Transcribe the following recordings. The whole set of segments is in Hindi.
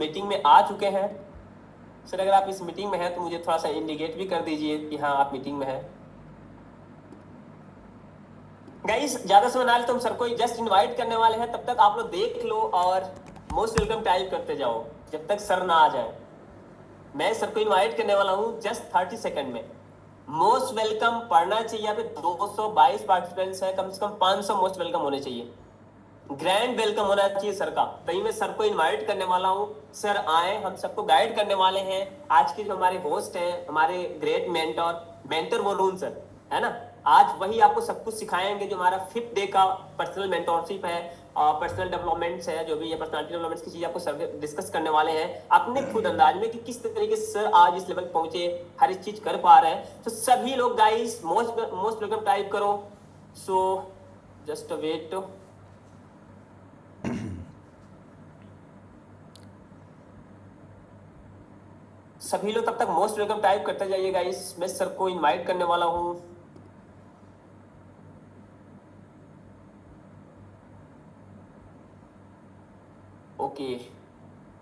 मीटिंग में आ चुके हैं? सर अगर आप इस मीटिंग में हैं तो मुझे थोड़ा सा इंडिकेट भी कर दीजिए कि हाँ आप मीटिंग में हैं। गाइस ज्यादा समय ना ले तो हम सर को जस्ट इनवाइट करने वाले हैं, तब तक आप लोग देख लो और मोस्ट वेलकम टाइप करते जाओ जब तक सर ना आ जाए। मैं सर को इनवाइट करने वाला हूं जस्ट 30 सेकंड में। मोस्ट वेलकम पढ़ना चाहिए। यहाँ पे 222 पार्टिसिपेंट्स हैं, कम से कम 500 मोस्ट वेलकम होने चाहिए। ग्रैंड वेलकम होना चाहिए सर का। तभी मैं सर को इनवाइट करने वाला हूँ, सर आए, हम सबको गाइड करने वाले हैं। आज के जो हमारे होस्ट हैं, हमारे ग्रेट मेंटर वरुण सर, है ना। आज वही आपको सब कुछ सिखाएंगे जो हमारा 5th डे का पर्सनल मेंटोरशिप है और पर्सनल डेवलपमेंट्स है, जो भी ये पर्सनालिटी डेवलपमेंट की चीज आपको सर डिस्कस करने वाले हैं अपने खुद अंदाज में कि किस तरीके से सर आज इस लेवल पहुंचे, हर एक चीज कर पा रहे हैं। तो सभी लोग गाइस मोस्ट वेलकम टाइप करो। So just wait. सभी लोग तब तक मोस्ट वेलकम टाइप करते जाइए गाइस। मैं सर को इनवाइट करने वाला हूं। Okay,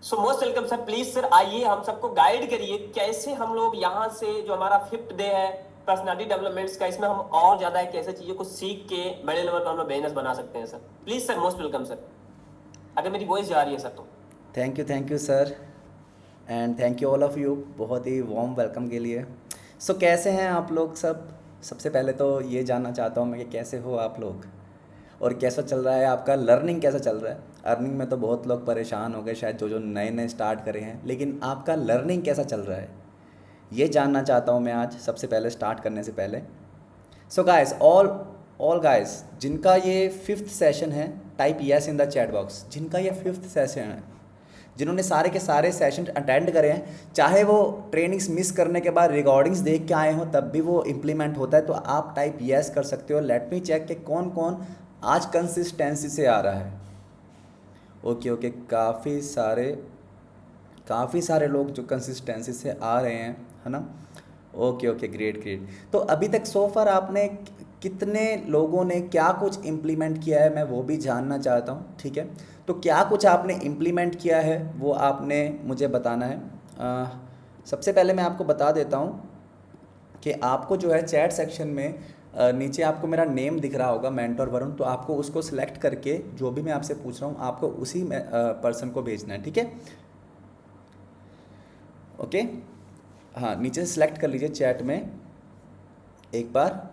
so most welcome sir. Please sir आइए, हम सबको गाइड करिए कैसे हम लोग यहाँ से जो हमारा 5th डे है पर्सनालिटी डेवलपमेंट्स का, इसमें हम और ज्यादा कैसे चीजों को सीख के बड़े लेवल पर हम लोग बिजनेस बना सकते हैं sir. Please sir most welcome sir, अगर मेरी वॉइस जा रही है सर तो। Thank you sir, and thank you all of you, बहुत ही वार्म वेलकम के लिए। सो कैसे हैं आप लोग सब? सबसे पहले तो ये जानना चाहता हूँ मैं कि कैसे हो आप लोग और कैसा चल रहा है आपका लर्निंग, कैसा चल रहा है। अर्निंग में तो बहुत लोग परेशान हो गए शायद, जो नए नए स्टार्ट करे हैं, लेकिन आपका लर्निंग कैसा चल रहा है ये जानना चाहता हूँ मैं आज, सबसे पहले स्टार्ट करने से पहले। सो गाइस, ऑल गाइस जिनका ये 5th सेशन है, type yes in the chat box. जिनका ये 5th सेशन है, जिन्होंने सारे के सारे सेशन अटेंड करे हैं, चाहे वो ट्रेनिंग्स मिस करने के बाद रिकॉर्डिंग्स देख के आए हों तब भी वो इम्प्लीमेंट होता है, तो आप टाइप यस कर सकते हो। लेट मी चेक कि कौन कौन आज कंसिस्टेंसी से आ रहा है। ओके, काफ़ी सारे लोग जो कंसिस्टेंसी से आ रहे हैं, है ना। Okay, great. तो अभी तक सो फार आपने कितने लोगों ने क्या कुछ इम्प्लीमेंट किया है, मैं वो भी जानना चाहता हूँ, ठीक है। तो क्या कुछ आपने इम्प्लीमेंट किया है वो आपने मुझे बताना है। सबसे पहले मैं आपको बता देता हूँ कि आपको जो है चैट सेक्शन में नीचे आपको मेरा नेम दिख रहा होगा, मेंटर वरुण, तो आपको उसको सिलेक्ट करके जो भी मैं आपसे पूछ रहा हूँ आपको उसी पर्सन को भेजना है, ठीक है। ओके, हाँ, नीचे से सिलेक्ट कर लीजिए चैट में एक बार।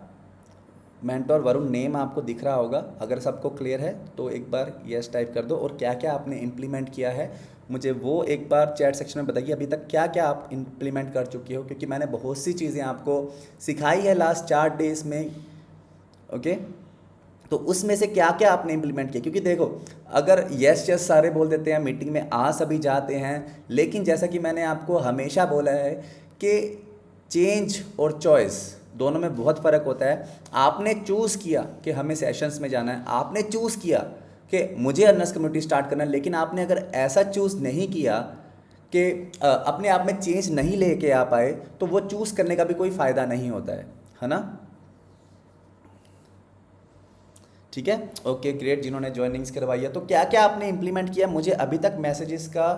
मेंटोर वरुण नेम आपको दिख रहा होगा, अगर सबको क्लियर है तो एक बार यस टाइप कर दो। और क्या क्या आपने इम्प्लीमेंट किया है मुझे वो एक बार चैट सेक्शन में बताइए। अभी तक क्या क्या आप इम्प्लीमेंट कर चुके हो, क्योंकि मैंने बहुत सी चीज़ें आपको सिखाई है लास्ट 4 डेज में। ओके, तो उसमें से क्या क्या आपने इम्प्लीमेंट किया, क्योंकि देखो अगर यस सारे बोल देते हैं, मीटिंग में आ सभी जाते हैं, लेकिन जैसा कि मैंने आपको हमेशा बोला है कि चेंज और चॉइस दोनों में बहुत फ़र्क होता है। आपने चूज़ किया कि हमें सेशंस में जाना है, आपने चूज़ किया कि मुझे अर्नर्स कम्युनिटी स्टार्ट करना है, लेकिन आपने अगर ऐसा चूज़ नहीं किया कि अपने आप में चेंज नहीं लेके आ पाए, तो वो चूज़ करने का भी कोई फ़ायदा नहीं होता है ना। ठीक है, ओके ग्रेट। जिन्होंने ज्वाइनिंग्स करवाई है, तो क्या क्या आपने इम्प्लीमेंट किया, मुझे अभी तक मैसेजेस का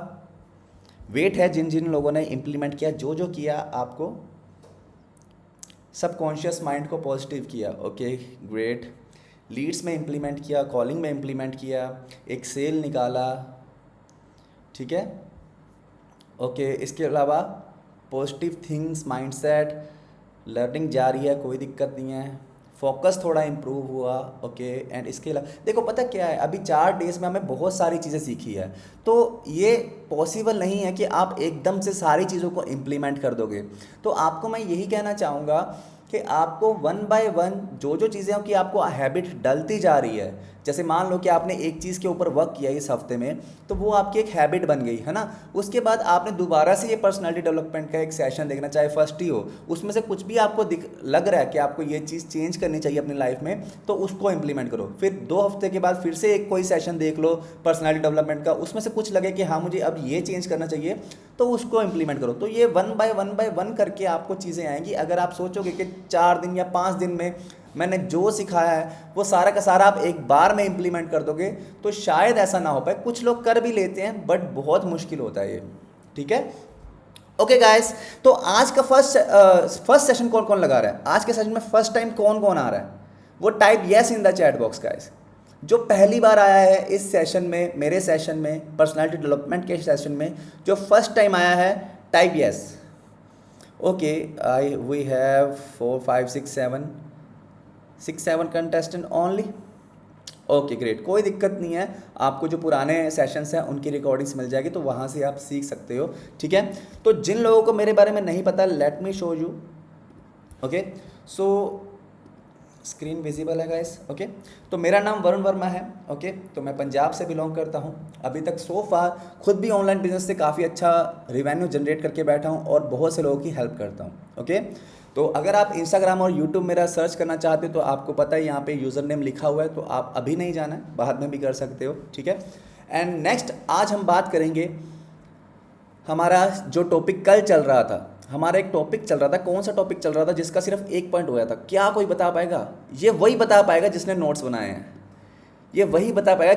वेट है। जिन जिन लोगों ने इम्प्लीमेंट किया, जो जो किया, आपको सबकॉन्शियस माइंड को पॉजिटिव किया। Okay great. लीड्स में इम्प्लीमेंट किया, कॉलिंग में इम्प्लीमेंट किया, एक सेल निकाला, ठीक है। ओके, इसके अलावा पॉजिटिव थिंग्स, माइंडसेट, लर्निंग जारी है, कोई दिक्कत नहीं है। फोकस थोड़ा इम्प्रूव हुआ। ओके, एंड इसके अलावा देखो पता क्या है, अभी 4 डेज में हमें बहुत सारी चीज़ें सीखी है, तो ये पॉसिबल नहीं है कि आप एकदम से सारी चीज़ों को इम्प्लीमेंट कर दोगे। तो आपको मैं यही कहना चाहूँगा कि आपको 1 बाय 1 जो जो चीज़ें की आपको हैबिट डलती जा रही है, जैसे मान लो कि आपने एक चीज़ के ऊपर वर्क किया इस हफ्ते में, तो वो आपकी एक हैबिट बन गई, है ना। उसके बाद आपने दोबारा से ये पर्सनालिटी डेवलपमेंट का एक सेशन देखना, चाहे फर्स्ट ही हो, उसमें से कुछ भी आपको लग रहा है कि आपको ये चीज़ चेंज करनी चाहिए अपनी लाइफ में, तो उसको इंप्लीमेंट करो। फिर 2 हफ्ते के बाद फिर से एक कोई सेशन देख लो पर्सनालिटी डेवलपमेंट का, उसमें से कुछ लगे कि हाँ मुझे अब ये चेंज करना चाहिए, तो उसको इंप्लीमेंट करो। तो ये 1 बाय 1 करके आपको चीज़ें आएंगी। अगर आप सोचोगे कि 4 दिन या 5 दिन में मैंने जो सिखाया है वो सारा का सारा आप एक बार में इम्प्लीमेंट कर दोगे तो शायद ऐसा ना हो पाए। कुछ लोग कर भी लेते हैं बट बहुत मुश्किल होता है ये, ठीक है। ओके गाइस, तो आज का फर्स्ट सेशन कौन कौन लगा रहा है? आज के सेशन में फर्स्ट टाइम कौन कौन आ रहा है वो type yes in the chat box guys. जो पहली बार आया है इस सेशन में, मेरे सेशन में, पर्सनालिटी डेवलपमेंट के सेशन में, जो फर्स्ट टाइम आया है type yes. Okay, we have 4 5 6 7 contestant only. Okay great, कोई दिक्कत नहीं है, आपको जो पुराने सेशंस हैं उनकी रिकॉर्डिंग्स मिल जाएगी तो वहाँ से आप सीख सकते हो, ठीक है। तो जिन लोगों को मेरे बारे में नहीं पता, late me show you. Okay, so screen visible है गाइस। ओके, तो मेरा नाम वरुण वर्मा है। ओके, तो मैं पंजाब से बिलोंग करता हूँ। अभी तक सो फार खुद भी ऑनलाइन बिजनेस से काफ़ी अच्छा रिवेन्यू जनरेट करके बैठा हूँ और बहुत से लोगों की हेल्प करता हूँ। ओके, तो अगर आप इंस्टाग्राम और यूट्यूब मेरा सर्च करना चाहते हो तो आपको पता है यहाँ पे यूज़र नेम लिखा हुआ है, तो आप अभी नहीं जाना है, बाद में भी कर सकते हो, ठीक है। एंड नेक्स्ट आज हम बात करेंगे, हमारा जो टॉपिक कल चल रहा था, हमारा एक टॉपिक चल रहा था, कौन सा टॉपिक चल रहा था जिसका सिर्फ एक पॉइंट हुआ था? क्या कोई बता पाएगा? ये वही बता पाएगा जिसने नोट्स बनाए हैं, ये वही बता पाएगा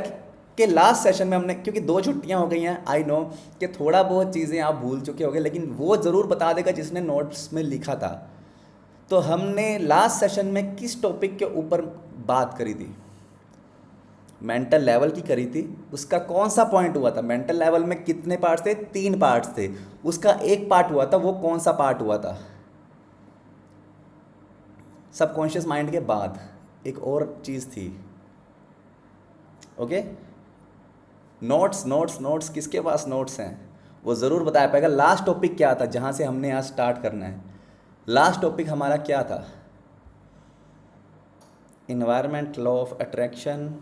कि लास्ट सेशन में हमने, क्योंकि 2 छुट्टियां हो गई हैं, आई नो कि थोड़ा बहुत चीज़ें आप भूल चुके होंगे, लेकिन वो ज़रूर बता देगा जिसने नोट्स में लिखा था। तो हमने लास्ट सेशन में किस टॉपिक के ऊपर बात करी थी? मेंटल लेवल की करी थी। उसका कौन सा पॉइंट हुआ था? मेंटल लेवल में कितने पार्ट्स थे? 3 पार्ट्स थे। उसका एक पार्ट हुआ था, वो कौन सा पार्ट हुआ था? सबकॉन्शियस माइंड के बाद एक और चीज़ थी। ओके, नोट्स नोट्स नोट्स, किसके पास नोट्स हैं वो ज़रूर बता पाएगा। लास्ट टॉपिक क्या था जहाँ से हमने आज स्टार्ट करना है? लास्ट टॉपिक हमारा क्या था? Environment, law of attraction.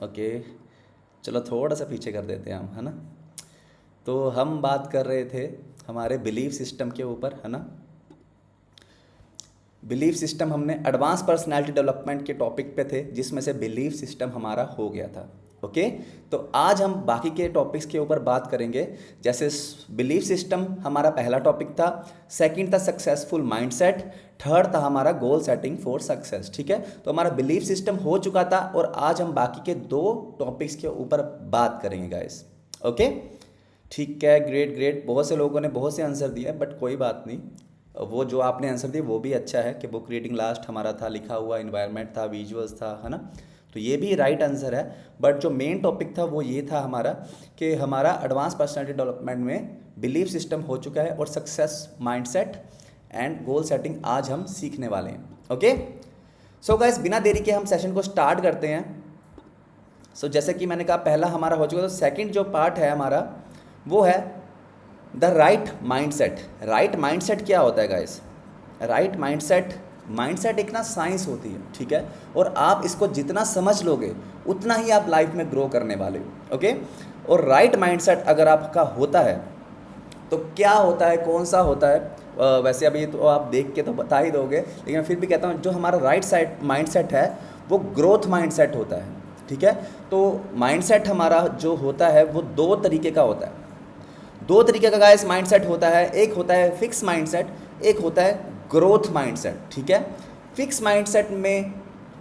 Okay, चलो थोड़ा सा पीछे कर देते हैं हम, है ना। तो हम बात कर रहे थे हमारे बिलीफ सिस्टम के ऊपर, है ना। बिलीफ सिस्टम हमने एडवांस पर्सनालिटी डेवलपमेंट के टॉपिक पे थे, जिसमें से बिलीफ सिस्टम हमारा हो गया था। ओके, तो आज हम बाकी के टॉपिक्स के ऊपर बात करेंगे। जैसे बिलीफ सिस्टम हमारा पहला टॉपिक था, सेकंड था सक्सेसफुल माइंडसेट, थर्ड था हमारा गोल सेटिंग फॉर सक्सेस, ठीक है। तो हमारा बिलीफ सिस्टम हो चुका था और आज हम बाकी के 2 टॉपिक्स के ऊपर बात करेंगे गाइस। ओके, ठीक है, ग्रेट ग्रेट। बहुत से लोगों ने बहुत से आंसर दिए, बट कोई बात नहीं, वो जो आपने आंसर दिए वो भी अच्छा है कि बुक रीडिंग लास्ट हमारा था, लिखा हुआ इन्वायरमेंट था, विजुअल्स था, है ना। तो ये भी राइट आंसर है, बट जो मेन टॉपिक था वो ये था हमारा कि हमारा एडवांस पर्सनालिटी डेवलपमेंट में बिलीफ सिस्टम हो चुका है और success mindset and goal setting आज हम सीखने वाले हैं। ओके, सो गाइस, बिना देरी के हम सेशन को स्टार्ट करते हैं। सो जैसे कि मैंने कहा पहला हमारा हो चुका, तो सेकेंड जो पार्ट है हमारा वो है the right mindset. Right mindset क्या होता है गाइस? राइट माइंडसेट एक ना साइंस होती है, ठीक है, और आप इसको जितना समझ लोगे उतना ही आप लाइफ में ग्रो करने वाले हो। ओके, और राइट माइंडसेट अगर आपका होता है तो क्या होता है, कौन सा होता है, वैसे अभी तो आप देख के तो बता ही दोगे, लेकिन फिर भी कहता हूँ, जो हमारा राइट माइंडसेट है वो ग्रोथ माइंडसेट होता है, ठीक है। तो माइंडसेट हमारा जो होता है वो 2 तरीके का होता है। 2 तरीके का गाइस माइंडसेट होता है, एक होता है फिक्स माइंडसेट, एक होता है ग्रोथ माइंडसेट, ठीक है। फिक्स माइंडसेट में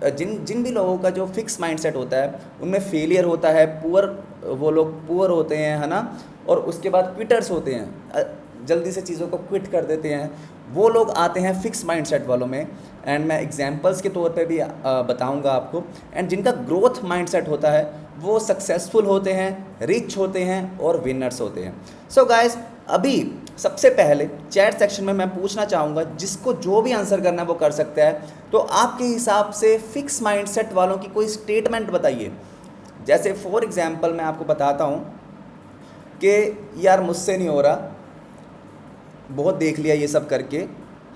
जिन भी लोगों का जो फिक्स माइंडसेट होता है उनमें फेलियर होता है, वो लोग पुअर होते हैं, है ना, और उसके बाद क्विटर्स होते हैं, जल्दी से चीज़ों को क्विट कर देते हैं, वो लोग आते हैं फिक्स माइंडसेट वालों में। एंड मैं एग्जांपल्स के तौर पे भी बताऊंगा आपको। एंड जिनका ग्रोथ माइंडसेट होता है वो सक्सेसफुल होते हैं, रिच होते हैं और विनर्स होते हैं। सो गाइस, अभी सबसे पहले चैट सेक्शन में मैं पूछना चाहूँगा, जिसको जो भी आंसर करना है वो कर सकता है। तो आपके हिसाब से फिक्स माइंडसेट वालों की कोई स्टेटमेंट बताइए। जैसे फॉर एग्जांपल मैं आपको बताता हूँ कि यार मुझसे नहीं हो रहा, बहुत देख लिया ये सब करके,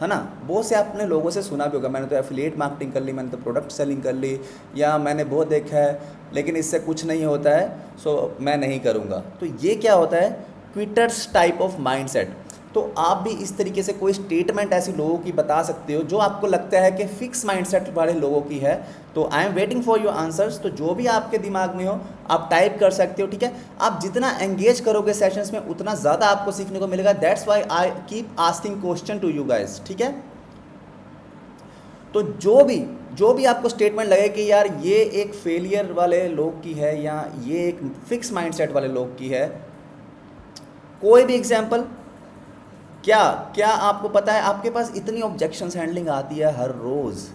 है ना। बहुत से आपने लोगों से सुना भी होगा, मैंने तो एफिलिएट मार्केटिंग कर ली, मैंने तो प्रोडक्ट सेलिंग कर ली, या मैंने बहुत देखा है लेकिन इससे कुछ नहीं होता है, सो मैं नहीं करूँगा। तो ये क्या होता है? Quitters type of mindset. तो आप भी इस तरीके से कोई स्टेटमेंट ऐसे लोगों की बता सकते हो जो आपको लगता है कि फिक्स माइंडसेट वाले लोगों की है। तो I am waiting for your answers. तो जो भी आपके दिमाग में हो आप टाइप कर सकते हो, ठीक है। आप जितना एंगेज करोगे सेशंस में उतना ज़्यादा आपको सीखने को मिलेगा। That's why I keep asking question to you guys, ठीक है। तो जो भी जो भी आपको स्टेटमेंट लगे कि यार ये एक फेलियर वाले लोग की है या ये एक फिक्स माइंडसेट वाले लोग की है, कोई भी एग्जाम्पल। क्या क्या आपको पता है आपके पास इतनी ऑब्जेक्शंस हैंडलिंग आती है हर रोज़,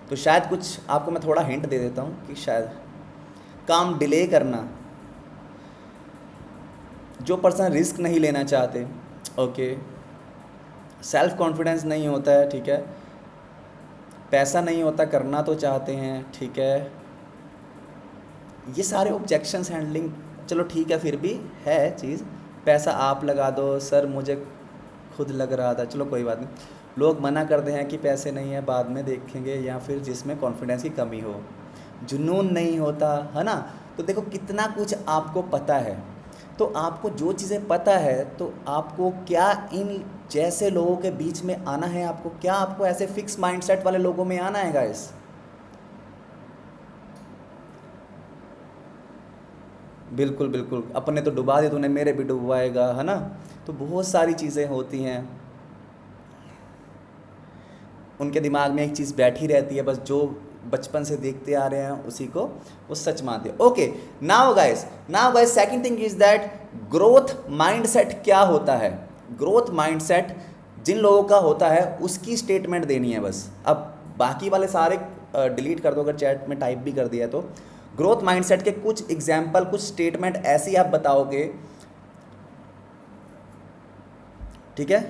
तो शायद कुछ आपको मैं थोड़ा हिंट दे देता हूँ कि शायद काम डिले करना, जो पर्सन रिस्क नहीं लेना चाहते, ओके, सेल्फ कॉन्फिडेंस नहीं होता है, ठीक है, पैसा नहीं होता करना तो चाहते हैं, ठीक है, ये सारे ऑब्जेक्शंस हैंडलिंग, चलो ठीक है फिर भी है चीज़, पैसा आप लगा दो सर मुझे खुद लग रहा था, चलो कोई बात नहीं, लोग मना करते हैं कि पैसे नहीं है बाद में देखेंगे, या फिर जिसमें कॉन्फिडेंस की कमी हो, जुनून नहीं होता है ना। तो देखो कितना कुछ आपको पता है, तो आपको जो चीज़ें पता है तो आपको क्या इन जैसे लोगों के बीच में आना है, आपको क्या आपको ऐसे फिक्स माइंडसेट वाले लोगों में आना है गाइस। बिल्कुल बिल्कुल, अपने तो डुबा दे तूने मेरे भी डुबवाएगा, है ना। तो बहुत सारी चीज़ें होती हैं, उनके दिमाग में एक चीज़ बैठी रहती है, बस जो बचपन से देखते आ रहे हैं उसी को वो सच मानते हैं। Okay, now guys second thing is that growth mindset क्या होता है। ग्रोथ माइंडसेट जिन लोगों का होता है उसकी स्टेटमेंट देनी है बस। अब बाकी वाले सारे डिलीट कर दो अगर चैट में टाइप भी कर दिया तो। ग्रोथ माइंडसेट के कुछ एग्जाम्पल, कुछ स्टेटमेंट ऐसी आप बताओगे, ठीक है,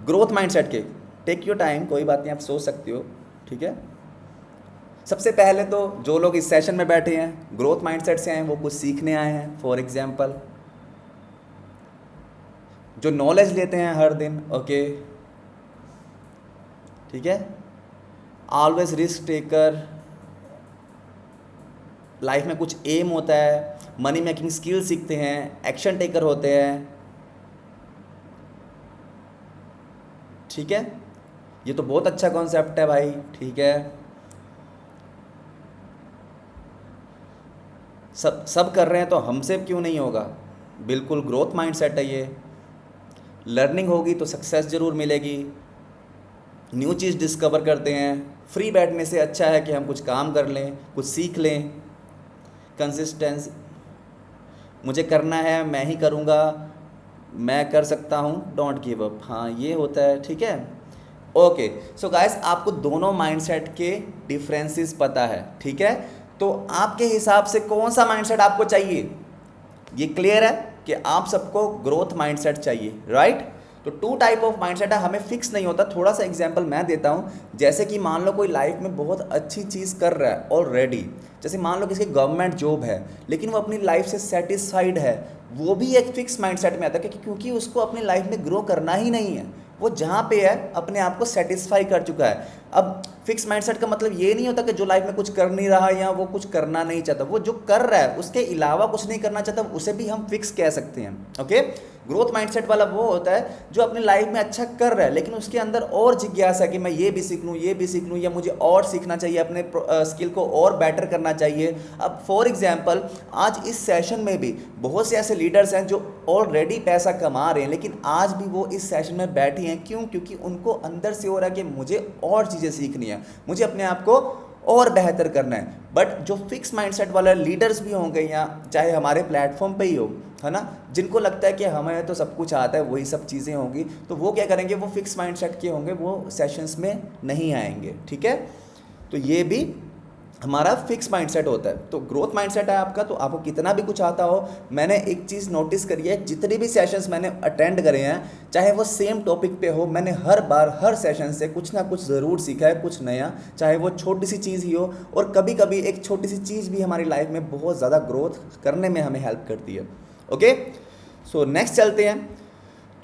ग्रोथ माइंडसेट के। टेक योर टाइम, कोई बात नहीं, आप सोच सकते हो, ठीक है। सबसे पहले तो जो लोग इस सेशन में बैठे हैं ग्रोथ माइंडसेट से आए हैं, वो कुछ सीखने आए हैं। फॉर एग्जांपल जो नॉलेज लेते हैं हर दिन, ओके, ठीक है, ऑलवेज रिस्क टेकर, लाइफ में कुछ एम होता है, मनी मेकिंग स्किल सीखते हैं, एक्शन टेकर होते हैं, ठीक है। ये तो बहुत अच्छा कॉन्सेप्ट है भाई, ठीक है, सब कर रहे हैं तो हमसे क्यों नहीं होगा। बिल्कुल ग्रोथ माइंडसेट है ये। लर्निंग होगी तो सक्सेस ज़रूर मिलेगी, न्यू चीज़ डिस्कवर करते हैं। फ्री बैठने से अच्छा है कि हम कुछ काम कर लें, कुछ सीख लें। कंसिस्टेंस, मुझे करना है मैं ही करूँगा, मैं कर सकता हूँ, डोंट गिव अप, हाँ ये होता है, ठीक है। ओके, सो गाइस आपको दोनों माइंडसेट के डिफरेंसेस पता है, ठीक है। तो आपके हिसाब से कौन सा माइंडसेट आपको चाहिए, ये क्लियर है कि आप सबको ग्रोथ माइंडसेट चाहिए, राइट। तो टू टाइप ऑफ माइंडसेट है, हमें फिक्स नहीं होता। थोड़ा सा एग्जांपल मैं देता हूँ, जैसे कि मान लो कोई लाइफ में बहुत अच्छी चीज़ कर रहा है ऑलरेडी, जैसे मान लो किसी की गवर्नमेंट जॉब है लेकिन वो अपनी लाइफ से सेटिस्फाइड है, वो भी एक फिक्स माइंडसेट में आता है क्योंकि उसको अपनी लाइफ में ग्रो करना ही नहीं है, वो जहाँ पे है अपने आप को सेटिस्फाई कर चुका है। अब फिक्स माइंडसेट का मतलब ये नहीं होता कि जो लाइफ में कुछ कर नहीं रहा या वो कुछ करना नहीं चाहता, वो जो कर रहा है उसके अलावा कुछ नहीं करना चाहता, उसे भी हम फिक्स कह सकते हैं, ओके। ग्रोथ माइंडसेट वाला वो होता है जो अपनी लाइफ में अच्छा कर रहा है लेकिन उसके अंदर और जिज्ञासा है कि मैं ये भी सीख लूँ, ये भी सीख लूँ, या मुझे और सीखना चाहिए, अपने स्किल को और बेटर करना चाहिए। अब फॉर एग्जांपल आज इस सेशन में भी बहुत से ऐसे लीडर्स हैं जो ऑलरेडी पैसा कमा रहे हैं लेकिन आज भी वो इस सेशन में बैठी हैं, क्यों? क्योंकि उनको अंदर से हो रहा है कि मुझे और चीज़ें सीखनी है, मुझे अपने आप को और बेहतर करना है। बट जो फिक्स माइंडसेट वाला लीडर्स भी होंगे या चाहे हमारे प्लेटफॉर्म पे ही हो, है ना, जिनको लगता है कि हमें तो सब कुछ आता है, वही सब चीज़ें होंगी, तो वो क्या करेंगे, वो फिक्स माइंडसेट के होंगे, वो सेशंस में नहीं आएंगे, ठीक है। तो ये भी हमारा फिक्स माइंडसेट होता है। तो ग्रोथ माइंडसेट है आपका, तो आपको कितना भी कुछ आता हो, मैंने एक चीज़ नोटिस करी है, जितने भी सेशंस मैंने अटेंड करे हैं चाहे वो सेम टॉपिक पे हो, मैंने हर बार हर सेशन से कुछ ना कुछ ज़रूर सीखा है, कुछ नया, चाहे वो छोटी सी चीज़ ही हो। और कभी कभी एक छोटी सी चीज़ भी हमारी लाइफ में बहुत ज़्यादा ग्रोथ करने में हमें हेल्प करती है, ओके। सो नेक्स्ट चलते हैं।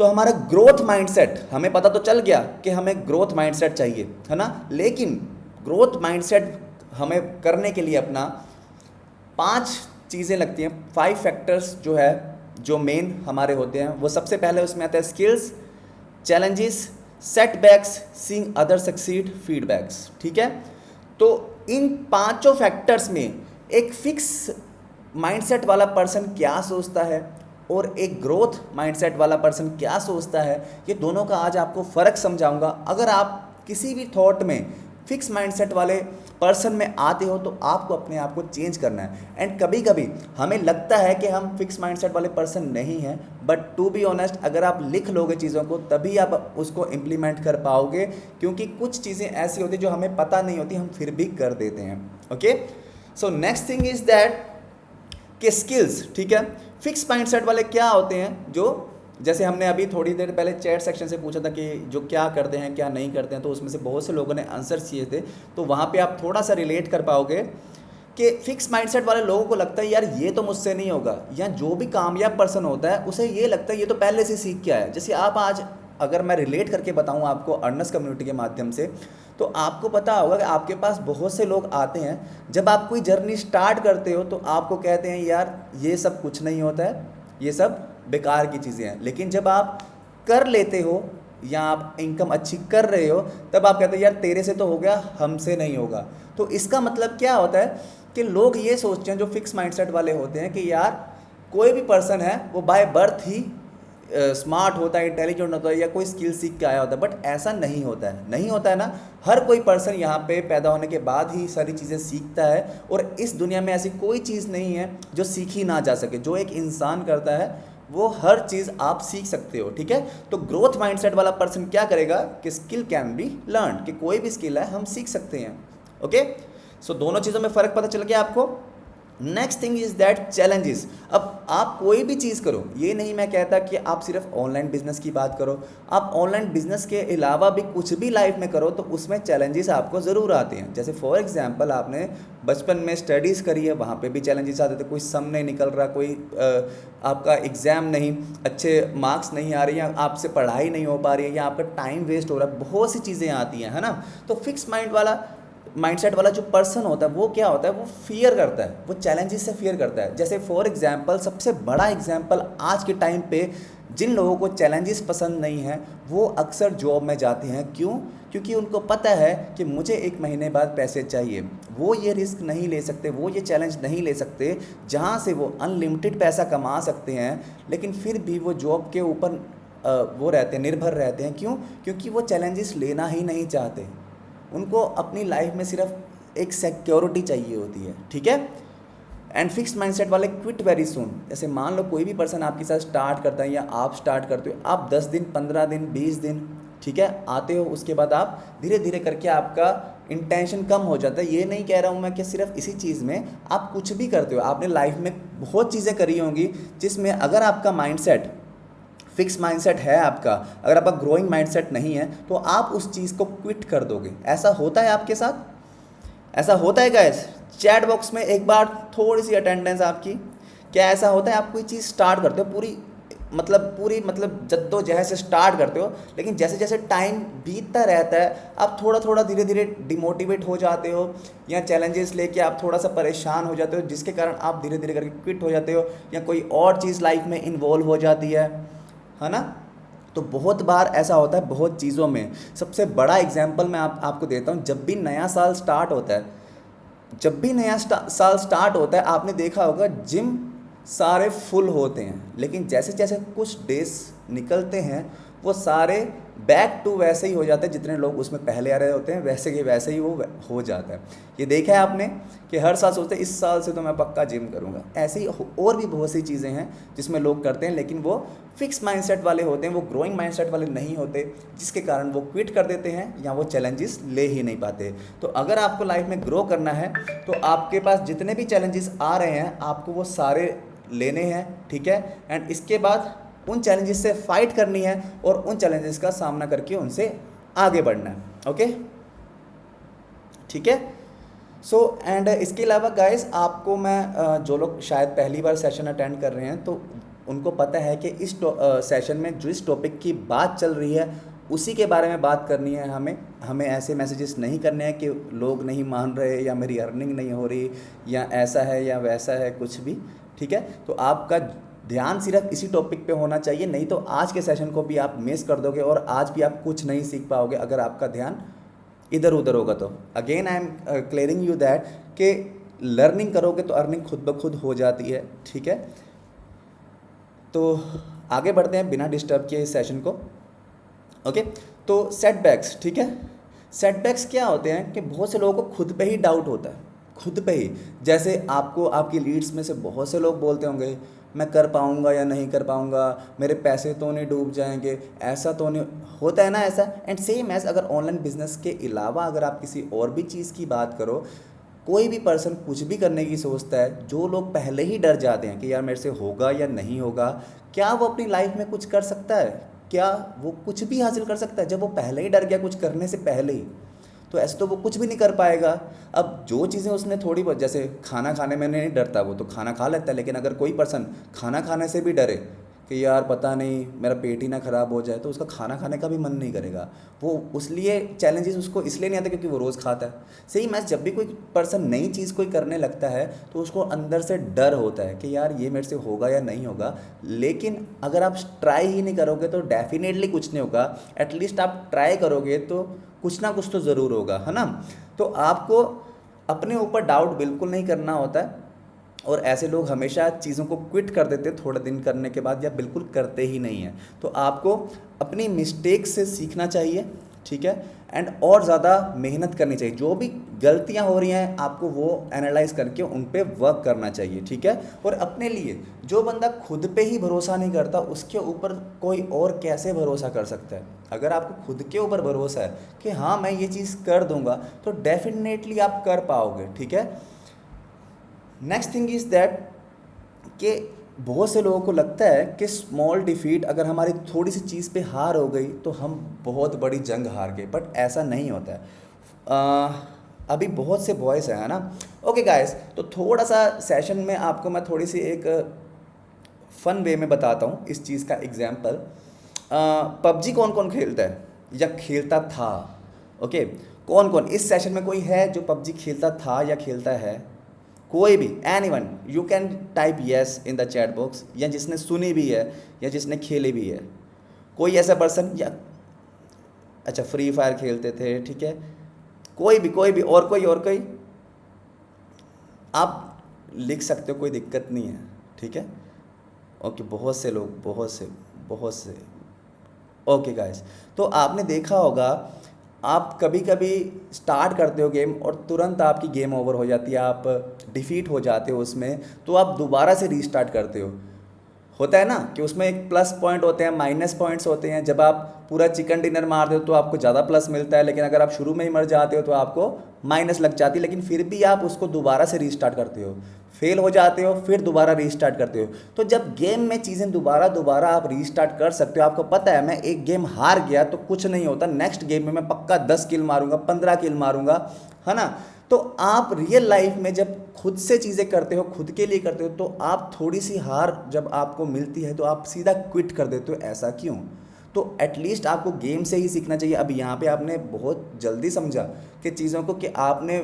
तो हमारा ग्रोथ माइंडसेट, हमें पता तो चल गया कि हमें ग्रोथ माइंडसेट चाहिए, है ना, लेकिन ग्रोथ माइंडसेट हमें करने के लिए अपना 5 चीज़ें लगती हैं, 5 फैक्टर्स जो है, जो मेन हमारे होते हैं। वो सबसे पहले उसमें आता है skills, challenges, setbacks, seeing other succeed, feedbacks, ठीक है। तो इन 5 फैक्टर्स में एक फिक्स माइंडसेट वाला पर्सन क्या सोचता है और एक ग्रोथ माइंडसेट वाला पर्सन क्या सोचता है, ये दोनों का आज आपको फ़र्क समझाऊंगा। अगर आप किसी भी थॉट में फिक्स माइंडसेट वाले पर्सन में आते हो तो आपको अपने आप को चेंज करना है। एंड कभी कभी हमें लगता है कि हम फिक्स माइंडसेट वाले पर्सन नहीं हैं, बट टू बी ऑनेस्ट अगर आप लिख लोगे चीज़ों को तभी आप उसको इम्प्लीमेंट कर पाओगे, क्योंकि कुछ चीज़ें ऐसी होती जो हमें पता नहीं होती, हम फिर भी कर देते हैं। Okay, so next thing is that कि स्किल्स, ठीक है। फिक्स माइंडसेट वाले क्या होते हैं, जो जैसे हमने अभी थोड़ी देर पहले चैट सेक्शन से पूछा था कि जो क्या करते हैं क्या नहीं करते हैं, तो उसमें से बहुत से लोगों ने आंसर किए थे, तो वहाँ पे आप थोड़ा सा रिलेट कर पाओगे कि फिक्स माइंडसेट वाले लोगों को लगता है यार ये तो मुझसे नहीं होगा, या जो भी कामयाब पर्सन होता है उसे ये लगता है ये तो पहले से सीख के आया है। जैसे आप आज अगर मैं रिलेट करके बताऊँ आपको अर्नर्स कम्युनिटी के माध्यम से, तो आपको पता होगा कि आपके पास बहुत से लोग आते हैं, जब आप कोई जर्नी स्टार्ट करते हो तो आपको कहते हैं यार ये सब कुछ नहीं होता है, ये सब बेकार की चीज़ें हैं। लेकिन जब आप कर लेते हो या आप इनकम अच्छी कर रहे हो तब आप कहते हो यार तेरे से तो हो गया, हमसे नहीं होगा। तो इसका मतलब क्या होता है कि लोग ये सोचते हैं जो फिक्स माइंडसेट वाले होते हैं कि यार कोई भी पर्सन है वो बाय बर्थ ही स्मार्ट होता है, इंटेलिजेंट होता है, या कोई स्किल सीख के आया होता है, बट ऐसा नहीं होता है। नहीं होता है ना, हर कोई पर्सन यहाँ पे पैदा होने के बाद ही सारी चीज़ें सीखता है, और इस दुनिया में ऐसी कोई चीज़ नहीं है जो सीखी ना जा सके। जो एक इंसान करता है वो हर चीज़ आप सीख सकते हो, ठीक है। तो ग्रोथ माइंडसेट वाला पर्सन क्या करेगा कि स्किल कैन बी लर्न, कि कोई भी स्किल है हम सीख सकते हैं। ओके, सो दोनों चीज़ों में फ़र्क पता चल गया आपको। Next thing is that challenges. अब आप कोई भी चीज़ करो, ये नहीं मैं कहता कि आप सिर्फ ऑनलाइन बिजनेस की बात करो, आप ऑनलाइन बिजनेस के अलावा भी कुछ भी लाइफ में करो तो उसमें चैलेंजेस आपको ज़रूर आते हैं। जैसे फॉर एग्जांपल आपने बचपन में स्टडीज़ करी है, वहाँ पे भी चैलेंजेस आते थे, कोई सम नहीं निकल रहा, कोई आपका एग्ज़ाम नहीं, अच्छे मार्क्स नहीं आ रही हैं, आपसे पढ़ाई नहीं हो पा रही है, या आपका टाइम वेस्ट हो रहा है, बहुत सी चीज़ें आती हैं, है ना। तो फिक्स माइंडसेट वाला जो पर्सन होता है वो क्या होता है, वो फियर करता है, वो चैलेंजेस से फियर करता है। जैसे फॉर एग्जांपल सबसे बड़ा एग्जांपल आज के टाइम पे जिन लोगों को चैलेंजेस पसंद नहीं है वो अक्सर जॉब में जाते हैं। क्यों? क्योंकि उनको पता है कि मुझे 1 महीने बाद पैसे चाहिए। वो ये रिस्क नहीं ले सकते, वो ये चैलेंज नहीं ले सकते जहाँ से वो अनलिमिटेड पैसा कमा सकते हैं, लेकिन फिर भी वो जॉब के ऊपर वो रहते हैं, निर्भर रहते हैं। क्यों? क्योंकि वो चैलेंजेस लेना ही नहीं चाहते। उनको अपनी लाइफ में सिर्फ एक सिक्योरिटी चाहिए होती है, ठीक है। एंड फिक्स माइंडसेट वाले क्विट वेरी सून। जैसे मान लो कोई भी पर्सन आपके साथ स्टार्ट करता है या आप स्टार्ट करते हो, आप 10 दिन 15 दिन 20 दिन, ठीक है, आते हो, उसके बाद आप धीरे धीरे करके आपका इंटेंशन कम हो जाता है। ये नहीं कह रहा हूँ मैं कि सिर्फ इसी चीज़ में, आप कुछ भी करते हो, आपने लाइफ में बहुत चीज़ें करी होंगी जिसमें अगर आपका माइंडसेट फिक्स माइंडसेट है आपका, अगर आपका ग्रोइंग माइंडसेट नहीं है तो आप उस चीज़ को क्विट कर दोगे। ऐसा होता है आपके साथ? ऐसा होता है गाइस? चैट बॉक्स में एक बार थोड़ी सी अटेंडेंस आपकी। क्या ऐसा होता है आप कोई चीज़ स्टार्ट करते हो, पूरी मतलब जद्दोजहद से स्टार्ट करते हो, लेकिन जैसे जैसे टाइम बीतता रहता है आप थोड़ा थोड़ा धीरे धीरे डिमोटिवेट हो जाते हो, या चैलेंजेस लेके आप थोड़ा सा परेशान हो जाते हो, जिसके कारण आप धीरे धीरे करके क्विट हो जाते हो, या कोई और चीज़ लाइफ में इन्वॉल्व हो जाती है ना। तो बहुत बार ऐसा होता है बहुत चीज़ों में। सबसे बड़ा एग्जाम्पल मैं आपको देता हूँ। जब भी नया साल स्टार्ट होता है, साल स्टार्ट होता है, आपने देखा होगा जिम सारे फुल होते हैं, लेकिन जैसे जैसे कुछ डेज निकलते हैं वो सारे बैक टू वैसे ही हो जाते हैं। जितने लोग उसमें पहले आ रहे होते हैं वैसे के वैसे ही वो हो जाता है। ये देखा है आपने कि हर साल सोचते हैं इस साल से तो मैं पक्का जिम करूँगा। ऐसे ही और भी बहुत सी चीज़ें हैं जिसमें लोग करते हैं, लेकिन वो फिक्स माइंडसेट वाले होते हैं, वो ग्रोइंग माइंडसेट वाले नहीं होते, जिसके कारण वो क्विट कर देते हैं या वो चैलेंजेस ले ही नहीं पाते। तो अगर आपको लाइफ में ग्रो करना है तो आपके पास जितने भी चैलेंजेस आ रहे हैं आपको वो सारे लेने हैं, ठीक है। एंड इसके बाद उन चैलेंजेस से फाइट करनी है और उन चैलेंजेस का सामना करके उनसे आगे बढ़ना है। ओके, ठीक है। सो एंड इसके अलावा गाइस आपको मैं जो लोग शायद पहली बार सेशन अटेंड कर रहे हैं तो उनको पता है कि इस सेशन में जो इस टॉपिक की बात चल रही है उसी के बारे में बात करनी है। हमें ऐसे मैसेजेस नहीं करने हैं कि लोग नहीं मान रहे या मेरी अर्निंग नहीं हो रही या ऐसा है या वैसा है, कुछ भी, ठीक है। तो आपका ध्यान सिर्फ इसी टॉपिक पे होना चाहिए, नहीं तो आज के सेशन को भी आप मिस कर दोगे और आज भी आप कुछ नहीं सीख पाओगे अगर आपका ध्यान इधर उधर होगा। तो again I am clearing you that कि लर्निंग करोगे तो अर्निंग खुद ब खुद हो जाती है, ठीक है। तो आगे बढ़ते हैं बिना डिस्टर्ब किए इस सेशन को। ओके, तो सेटबैक्स, ठीक है। सेटबैक्स क्या होते हैं कि बहुत से लोगों को खुद पे ही डाउट होता है, खुद पे ही। जैसे आपको आपकी लीड्स में से बहुत से लोग बोलते होंगे मैं कर पाऊँगा या नहीं कर पाऊँगा, मेरे पैसे तो नहीं डूब जाएंगे, ऐसा तो नहीं होता है ना ऐसा। एंड सेम एज अगर ऑनलाइन बिजनेस के अलावा अगर आप किसी और भी चीज़ की बात करो, कोई भी पर्सन कुछ भी करने की सोचता है, जो लोग पहले ही डर जाते हैं कि यार मेरे से होगा या नहीं होगा, क्या वो अपनी लाइफ में कुछ कर सकता है, क्या वो कुछ भी हासिल कर सकता है जब वो पहले ही डर गया कुछ करने से पहले ही? तो ऐसे तो वो कुछ भी नहीं कर पाएगा। अब जो चीज़ें उसने थोड़ी बहुत, जैसे खाना खाने में नहीं डरता, वो तो खाना खा लेता है, लेकिन अगर कोई पर्सन खाना खाने से भी डरे कि यार पता नहीं मेरा पेट ही ना ख़राब हो जाए, तो उसका खाना खाने का भी मन नहीं करेगा। वो उसलिए चैलेंजेस उसको इसलिए नहीं आते क्योंकि वो रोज़ खाता है। सही मैच, जब भी कोई पर्सन नई चीज़ कोई करने लगता है तो उसको अंदर से डर होता है कि यार ये मेरे से होगा या नहीं होगा। लेकिन अगर आप ट्राई ही नहीं करोगे तो डेफिनेटली कुछ नहीं होगा। एटलीस्ट आप ट्राई करोगे तो कुछ ना कुछ तो ज़रूर होगा, है ना। तो आपको अपने ऊपर डाउट बिल्कुल नहीं करना होता है, और ऐसे लोग हमेशा चीज़ों को क्विट कर देते हैं थोड़े दिन करने के बाद, या बिल्कुल करते ही नहीं हैं। तो आपको अपनी मिस्टेक से सीखना चाहिए, ठीक है, एंड और ज़्यादा मेहनत करनी चाहिए। जो भी गलतियां हो रही हैं आपको वो एनालाइज करके उन पे वर्क करना चाहिए, ठीक है। और अपने लिए, जो बंदा खुद पे ही भरोसा नहीं करता उसके ऊपर कोई और कैसे भरोसा कर सकता है। अगर आपको खुद के ऊपर भरोसा है कि हाँ मैं ये चीज़ कर दूंगा, तो डेफिनेटली आप कर पाओगे, ठीक है। नेक्स्ट थिंग इज़ दैट कि बहुत से लोगों को लगता है कि स्मॉल डिफीट, अगर हमारी थोड़ी सी चीज़ पे हार हो गई तो हम बहुत बड़ी जंग हार गए, बट ऐसा नहीं होता है। अभी बहुत से बॉयज़ हैं, है ना। ओके गाइस, तो थोड़ा सा सेशन में आपको मैं थोड़ी सी एक फ़न वे में बताता हूँ इस चीज़ का एग्जाम्पल। पबजी कौन कौन खेलता है या खेलता था? ओके, कौन कौन इस सेशन में कोई है जो पबजी खेलता था या खेलता है? कोई भी, anyone, you can type yes in the chat box, या जिसने सुनी भी है या जिसने खेली भी है, कोई ऐसा पर्सन। या अच्छा, फ्री फायर खेलते थे, ठीक है, कोई भी, कोई भी, और कोई आप लिख सकते हो, कोई दिक्कत नहीं है, ठीक है। ओके, बहुत से लोग, बहुत से। ओके गाइस, तो आपने देखा होगा आप कभी कभी स्टार्ट करते हो गेम और तुरंत आपकी गेम ओवर हो जाती है, आप डिफीट हो जाते हो उसमें, तो आप दोबारा से रीस्टार्ट करते हो। होता है ना कि उसमें एक प्लस पॉइंट होते हैं, माइनस पॉइंट्स होते हैं। जब आप पूरा चिकन डिनर मार दो तो आपको ज़्यादा प्लस मिलता है, लेकिन अगर आप शुरू में ही मर जाते हो तो आपको माइनस लग जाती है। लेकिन फिर भी आप उसको दोबारा से रीस्टार्ट करते हो, फेल हो जाते हो, फिर दोबारा रीस्टार्ट करते हो। तो जब गेम में चीज़ें दोबारा आप रीस्टार्ट कर सकते हो, आपको पता है मैं एक गेम हार गया तो कुछ नहीं होता, नेक्स्ट गेम में मैं पक्का 10 किल मारूंगा, 15 किल मारूंगा, है ना। तो आप रियल लाइफ में जब खुद से चीज़ें करते हो, खुद के लिए करते हो, तो आप थोड़ी सी हार जब आपको मिलती है तो आप सीधा क्विट कर देते हो। ऐसा क्यों? तो एटलीस्ट आपको गेम से ही सीखना चाहिए। अब यहाँ पे आपने बहुत जल्दी समझा कि चीज़ों को, कि आपने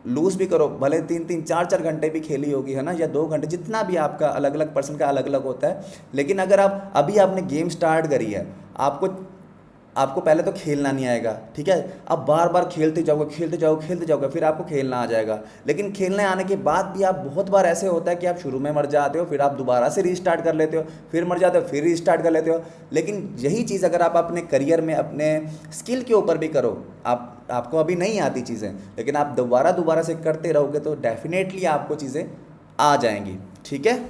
लूज़ भी करो, भले 3-3 4-4 घंटे भी खेली होगी, है ना, या 2 घंटे, जितना भी आपका अलग अलग पर्सन का अलग अलग होता है। लेकिन अगर आप अभी आपने गेम स्टार्ट करी है, आपको पहले तो खेलना नहीं आएगा, ठीक है। अब बार बार खेलते जाओगे, फिर आपको खेलना आ जाएगा। लेकिन खेलने आने के बाद भी आप बहुत बार ऐसे होता है कि आप शुरू में मर जाते हो, फिर आप दोबारा से रीस्टार्ट कर लेते हो, फिर मर जाते हो, फिर रीस्टार्ट कर लेते हो। लेकिन यही चीज़ अगर आप अपने करियर में, अपने स्किल के ऊपर भी करो, आपको अभी नहीं आती चीज़ें, लेकिन आप दोबारा से करते रहोगे तो डेफिनेटली आपको चीज़ें आ जाएंगी, ठीक है।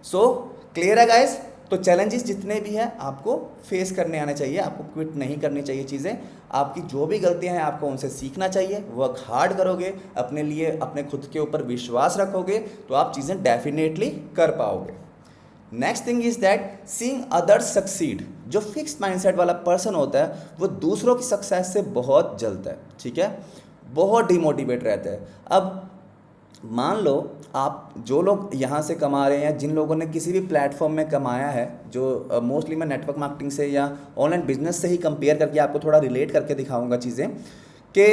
सो क्लियर है गाइस? तो चैलेंजेस जितने भी हैं आपको फेस करने आने चाहिए, आपको क्विट नहीं करनी चाहिए चीज़ें। आपकी जो भी गलतियां हैं आपको उनसे सीखना चाहिए, वर्क हार्ड करोगे, अपने लिए, अपने खुद के ऊपर विश्वास रखोगे, तो आप चीज़ें डेफिनेटली कर पाओगे। Next thing is that seeing others succeed. जो फिक्स्ड माइंडसेट वाला पर्सन होता है वो दूसरों की सक्सेस से बहुत जलता है, ठीक है, बहुत डिमोटिवेट रहता है। अब मान लो आप, जो लोग यहाँ से कमा रहे हैं, जिन लोगों ने किसी भी प्लेटफॉर्म में कमाया है, जो मोस्टली मैं नेटवर्क मार्केटिंग से या ऑनलाइन बिजनेस से ही कंपेयर करके आपको थोड़ा रिलेट करके दिखाऊंगा चीज़ें, कि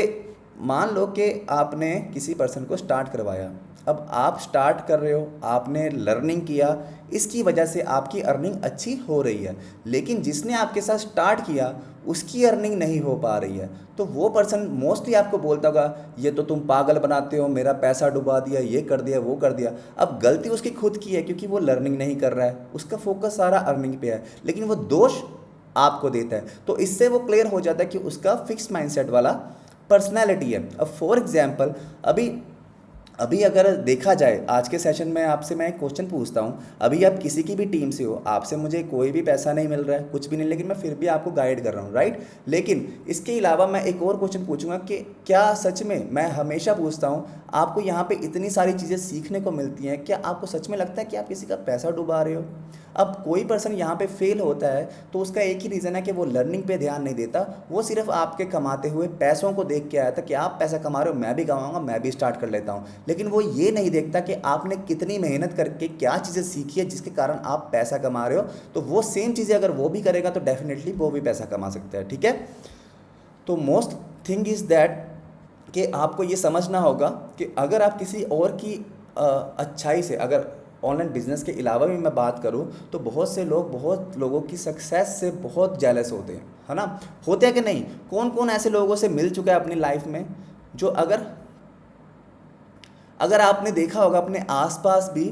मान लो कि आपने किसी पर्सन को स्टार्ट करवाया, अब आप स्टार्ट कर रहे हो, आपने लर्निंग किया, इसकी वजह से आपकी अर्निंग अच्छी हो रही है, लेकिन जिसने आपके साथ स्टार्ट किया उसकी अर्निंग नहीं हो पा रही है, तो वो पर्सन मोस्टली आपको बोलता होगा ये तो तुम पागल बनाते हो, मेरा पैसा डुबा दिया, ये कर दिया, वो कर दिया। अब गलती उसकी खुद की है क्योंकि वो लर्निंग नहीं कर रहा है, उसका फोकस सारा अर्निंग पे है, लेकिन वो दोष आपको देता है। तो इससे वो क्लियर हो जाता है कि उसका फिक्स माइंडसेट वाला पर्सनैलिटी है। अब फॉर एग्जाम्पल अभी अभी अगर देखा जाए आज के सेशन में आपसे मैं एक क्वेश्चन पूछता हूँ, अभी आप किसी की भी टीम से हो, आपसे मुझे कोई भी पैसा नहीं मिल रहा है, कुछ भी नहीं, लेकिन मैं फिर भी आपको गाइड कर रहा हूँ, राइट। लेकिन इसके अलावा मैं एक और क्वेश्चन पूछूंगा कि क्या सच में, मैं हमेशा पूछता हूँ, आपको यहाँ पे इतनी सारी चीज़ें सीखने को मिलती हैं, क्या आपको सच में लगता है कि आप किसी का पैसा डुबा रहे हो? अब कोई पर्सन यहाँ पे फेल होता है तो उसका एक ही रीज़न है कि वो लर्निंग पे ध्यान नहीं देता, वो सिर्फ आपके कमाते हुए पैसों को देख के आया था कि आप पैसा कमा रहे हो, मैं भी कमाऊंगा, मैं भी स्टार्ट कर लेता हूँ। लेकिन वो ये नहीं देखता कि आपने कितनी मेहनत करके क्या चीज़ें सीखी है जिसके कारण आप पैसा कमा रहे हो। तो वो सेम चीज़ें अगर वो भी करेगा तो डेफिनेटली वो भी पैसा कमा सकता है, ठीक है। तो मोस्ट थिंग इज़ दैट कि आपको ये समझना होगा कि अगर आप किसी और की अच्छाई से, अगर ऑनलाइन बिजनेस के अलावा भी मैं बात करूं तो बहुत लोगों की सक्सेस से बहुत जेलस होते हैं, है ना। होते हैं कि नहीं? कौन कौन ऐसे लोगों से मिल चुका है अपनी लाइफ में जो अगर अगर आपने देखा होगा अपने आसपास भी,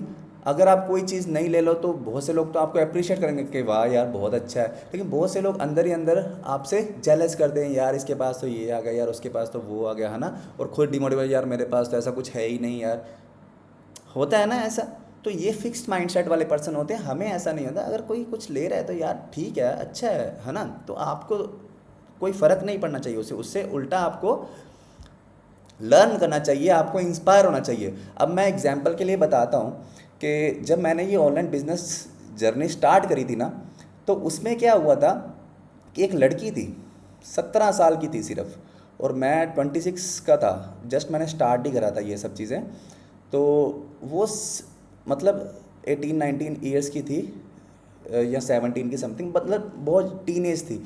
अगर आप कोई चीज़ नहीं ले लो तो बहुत से लोग तो आपको अप्रिशिएट करेंगे कि वाह यार बहुत अच्छा है, लेकिन बहुत से लोग अंदर ही अंदर आपसे जेलस करते हैं, यार इसके पास तो ये आ गया, यार उसके पास तो वो आ गया, है ना। और खुद डिमोटिवेट, यार मेरे पास तो ऐसा कुछ है ही नहीं यार, होता है ना ऐसा। तो ये फिक्स्ड माइंडसेट वाले पर्सन होते हैं, हमें ऐसा नहीं होता। अगर कोई कुछ ले रहा है तो यार ठीक है, अच्छा है ना। तो आपको कोई फ़र्क नहीं पड़ना चाहिए उससे, उससे उल्टा आपको लर्न करना चाहिए, आपको इंस्पायर होना चाहिए। अब मैं एग्जांपल के लिए बताता हूँ कि जब मैंने ये ऑनलाइन बिजनेस जर्नी स्टार्ट करी थी ना, तो उसमें क्या हुआ था कि एक लड़की थी, 17 साल की थी सिर्फ, और मैं 26 का था, जस्ट मैंने स्टार्ट ही करा था ये सब चीज़ें। तो वो मतलब 18-19 ईयर्स की थी, या 17 की समथिंग, मतलब बहुत टीन एज थी।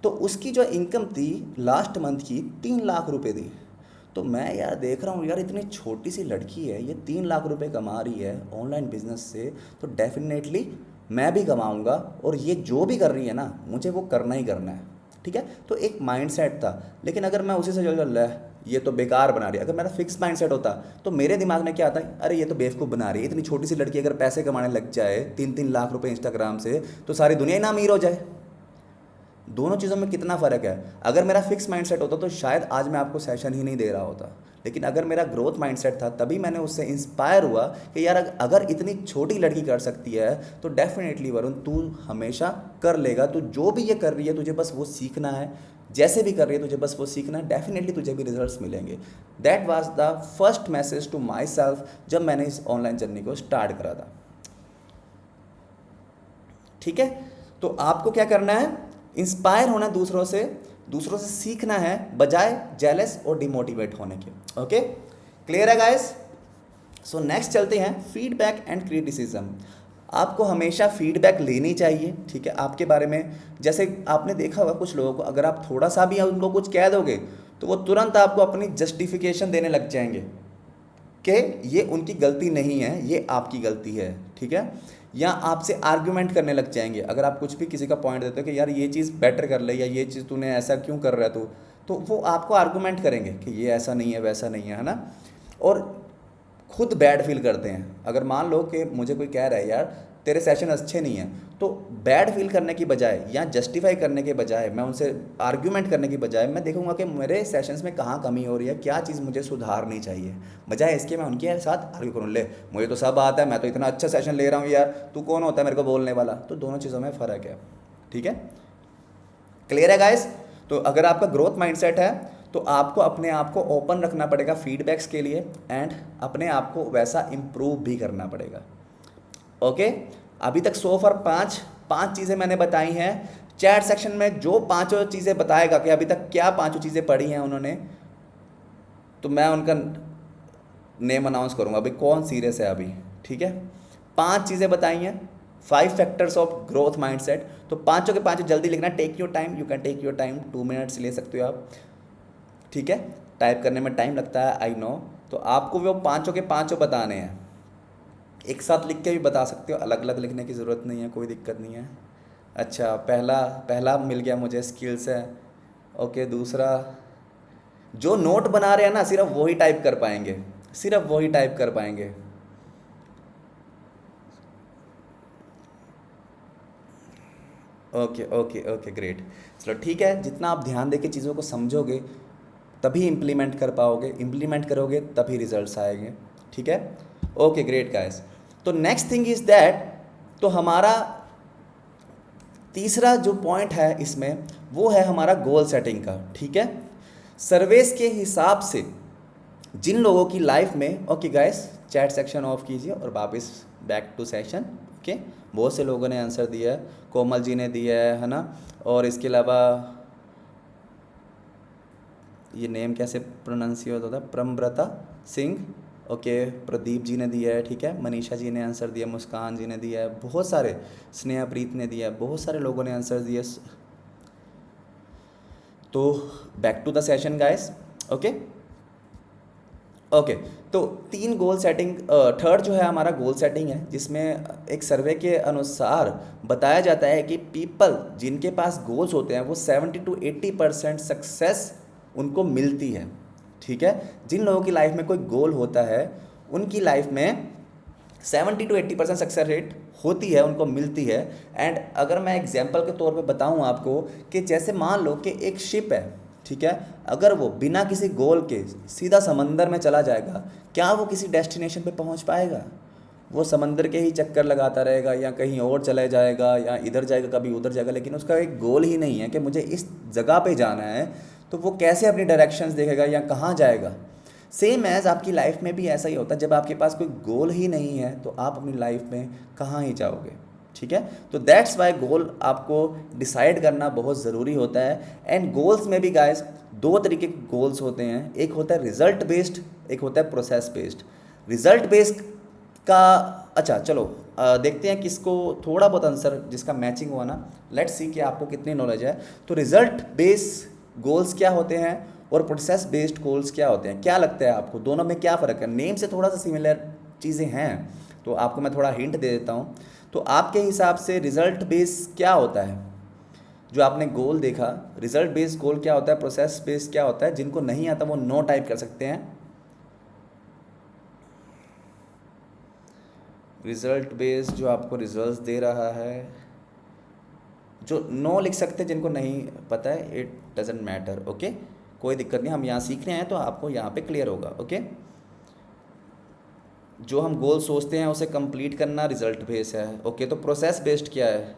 तो उसकी जो इनकम थी लास्ट मंथ की 3 लाख रुपए थी। तो मैं यार देख रहा हूँ, यार इतनी छोटी सी लड़की है, ये 3 लाख रुपए कमा रही है ऑनलाइन बिजनेस से, तो डेफिनेटली मैं भी कमाऊँगा, और ये जो भी कर रही है ना मुझे वो करना ही करना है, ठीक है। तो एक माइंडसेट था। लेकिन अगर मैं उसी से चल रहा है, ये तो बेकार बना रही है, अगर मेरा फिक्स माइंडसेट होता तो मेरे दिमाग में क्या आता है, अरे ये तो बेवकूफ़ बना रही है, इतनी छोटी सी लड़की अगर पैसे कमाने लग जाए 3-3 लाख रुपए इंस्टाग्राम से, तो सारी दुनिया ही ना अमीर हो जाए। दोनों चीज़ों में कितना फ़र्क है। अगर मेरा फिक्स माइंडसेट होता तो शायद आज मैं आपको सेशन ही नहीं दे रहा होता। लेकिन अगर मेरा ग्रोथ माइंडसेट था, तभी मैंने उससे इंस्पायर हुआ कि यार अगर इतनी छोटी लड़की कर सकती है तो डेफिनेटली वरुण तू हमेशा कर लेगा। तू जो भी ये कर रही है तुझे बस वो सीखना है, जैसे भी कर रही है तुझे बस वो सीखना है, डेफिनेटली तुझे भी रिजल्ट्स मिलेंगे। That was the first message to myself जब मैंने इस ऑनलाइन जर्नी को स्टार्ट करा था, ठीक है। तो आपको क्या करना है, इंस्पायर होना दूसरों से सीखना है, बजाय जेलस और डिमोटिवेट होने के। ओके, क्लियर है गाइस? सो नेक्स्ट चलते हैं, फीडबैक एंड क्रिटिसिज्म। आपको हमेशा फीडबैक लेनी चाहिए, ठीक है, आपके बारे में। जैसे आपने देखा होगा कुछ लोगों को, अगर आप थोड़ा सा भी उनको कुछ कह दोगे तो वो तुरंत आपको अपनी जस्टिफिकेशन देने लग जाएंगे कि ये उनकी गलती नहीं है, ये आपकी गलती है, ठीक है। या आपसे आर्ग्यूमेंट करने लग जाएंगे। अगर आप कुछ भी किसी का पॉइंट देते हो कि यार ये चीज़ बेटर कर ले, या ये चीज़ तूने ऐसा क्यों कर रहा है तू, तो वो आपको आर्गूमेंट करेंगे कि ये ऐसा नहीं है, वैसा नहीं है ना। और खुद बैड फील करते हैं। अगर मान लो कि मुझे कोई कह रहा है यार तेरे सेशन अच्छे नहीं हैं, तो बैड फील करने की बजाय या जस्टिफाई करने के बजाय, मैं उनसे आर्ग्यूमेंट करने की बजाय मैं देखूंगा कि मेरे सेशंस में कहाँ कमी हो रही है, क्या चीज़ मुझे सुधारनी चाहिए, बजाय इसके मैं उनके साथ आर्ग्यू करूँ, ले मुझे तो सब आता है, मैं तो इतना अच्छा सेशन ले रहा हूँ यार, तू कौन होता है मेरे को बोलने वाला। तो दोनों चीज़ों में फ़र्क है, ठीक है। क्लियर है गाइस? तो अगर आपका ग्रोथ माइंडसेट है तो आपको अपने आप को ओपन रखना पड़ेगा फीडबैक्स के लिए, एंड अपने आप को वैसा इम्प्रूव भी करना पड़ेगा। ओके, अभी तक सो फॉर पांच चीज़ें मैंने बताई हैं। चैट सेक्शन में जो पांचों चीज़ें बताएगा कि अभी तक क्या पांचों चीज़ें पढ़ी हैं उन्होंने, तो मैं उनका नेम अनाउंस करूँगा अभी कौन सीरियस है अभी, ठीक है। 5 चीज़ें बताई हैं, 5 फैक्टर्स ऑफ ग्रोथ माइंडसेट। तो पांचों के पांचों जल्दी लिखना, take your time, you can take your time, 2 minutes ले सकते हो आप, ठीक है। टाइप करने में टाइम लगता है, आई नो। तो आपको वो पांचों के पांचों बताने हैं, एक साथ लिख के भी बता सकते हो, अलग अलग लिखने की ज़रूरत नहीं है, कोई दिक्कत नहीं है। अच्छा, पहला मिल गया मुझे, स्किल्स है। ओके, दूसरा, जो नोट बना रहे हैं ना सिर्फ वही टाइप कर पाएंगे, सिर्फ वही टाइप कर पाएंगे। Okay okay okay great. चलो ठीक है, जितना आप ध्यान देके चीज़ों को समझोगे तभी इम्प्लीमेंट कर पाओगे, इम्प्लीमेंट करोगे तभी रिजल्ट्स आएंगे। ठीक है, ओके ग्रेट गाइस। तो नेक्स्ट थिंग इज़ दैट, तो हमारा तीसरा जो पॉइंट है इसमें वो है हमारा गोल सेटिंग का। ठीक है, सर्वेस के हिसाब से जिन लोगों की लाइफ में, okay guys chat section of कीजिए और वापस बैक टू सेशन। ओके, बहुत से लोगों ने आंसर दिया है, कोमल जी ने दिया है ना, और इसके अलावा ये नेम कैसे प्रोनाउंसिएट होता है, प्रमव्रता सिंह, ओके प्रदीप जी ने दिया है। ठीक है, मनीषा जी ने आंसर दिया, मुस्कान जी ने दिया है, बहुत सारे, स्नेहा प्रीत ने दिया है, बहुत सारे लोगों ने आंसर दिए। तो back to the session guys. Okay okay, तो 3 गोल सेटिंग, थर्ड जो है हमारा गोल सेटिंग है, जिसमें एक सर्वे के अनुसार बताया जाता है कि पीपल जिनके पास गोल्स होते हैं वो 70 to 80% सक्सेस उनको मिलती है। ठीक है, जिन लोगों की लाइफ में कोई गोल होता है उनकी लाइफ में 70 to 80% सक्सेस रेट होती है, उनको मिलती है। एंड अगर मैं एग्जाम्पल के तौर पे बताऊं आपको कि जैसे मान लो कि एक शिप है, ठीक है, अगर वो बिना किसी गोल के सीधा समंदर में चला जाएगा, क्या वो किसी डेस्टिनेशन पे पहुंच पाएगा? वो समंदर के ही चक्कर लगाता रहेगा, या कहीं और चले जाएगा, या इधर जाएगा कभी उधर जाएगा, लेकिन उसका एक गोल ही नहीं है कि मुझे इस जगह पे जाना है, तो वो कैसे अपनी डायरेक्शंस देखेगा या कहाँ जाएगा? सेम एज आपकी लाइफ में भी ऐसा ही होता है, जब आपके पास कोई गोल ही नहीं है तो आप अपनी लाइफ में कहाँ ही जाओगे? ठीक है, तो दैट्स वाई गोल आपको डिसाइड करना बहुत ज़रूरी होता है। एंड गोल्स में भी गाइस 2 तरीके के गोल्स होते हैं, एक होता है रिजल्ट बेस्ड, एक होता है प्रोसेस बेस्ड। रिजल्ट बेस्ड का, अच्छा चलो देखते हैं किसको थोड़ा बहुत आंसर जिसका मैचिंग हुआ ना, लेट्स सी कि आपको कितनी नॉलेज है। तो रिजल्ट बेस्ड गोल्स क्या होते हैं और प्रोसेस बेस्ड गोल्स क्या होते हैं, क्या लगता है आपको दोनों में क्या फ़र्क है? नेम से थोड़ा सा सिमिलर चीज़ें हैं, तो आपको मैं थोड़ा हिंट दे देता हूँ। तो आपके हिसाब से रिजल्ट बेस क्या होता है? जो आपने गोल देखा, रिजल्ट बेस्ड गोल क्या होता है, प्रोसेस बेस्ड क्या होता है? जिनको नहीं आता वो नो टाइप कर सकते हैं। रिजल्ट बेस्ड जो आपको रिजल्ट्स दे रहा है, जो नो लिख सकते हैं, जिनको नहीं पता है, इट डजेंट मैटर। ओके, कोई दिक्कत नहीं, हम यहाँ सीख रहे हैं तो आपको यहाँ पे क्लियर होगा। ओके, जो हम गोल सोचते हैं उसे कंप्लीट करना रिजल्ट बेस्ड है। ओके, तो प्रोसेस बेस्ड क्या है?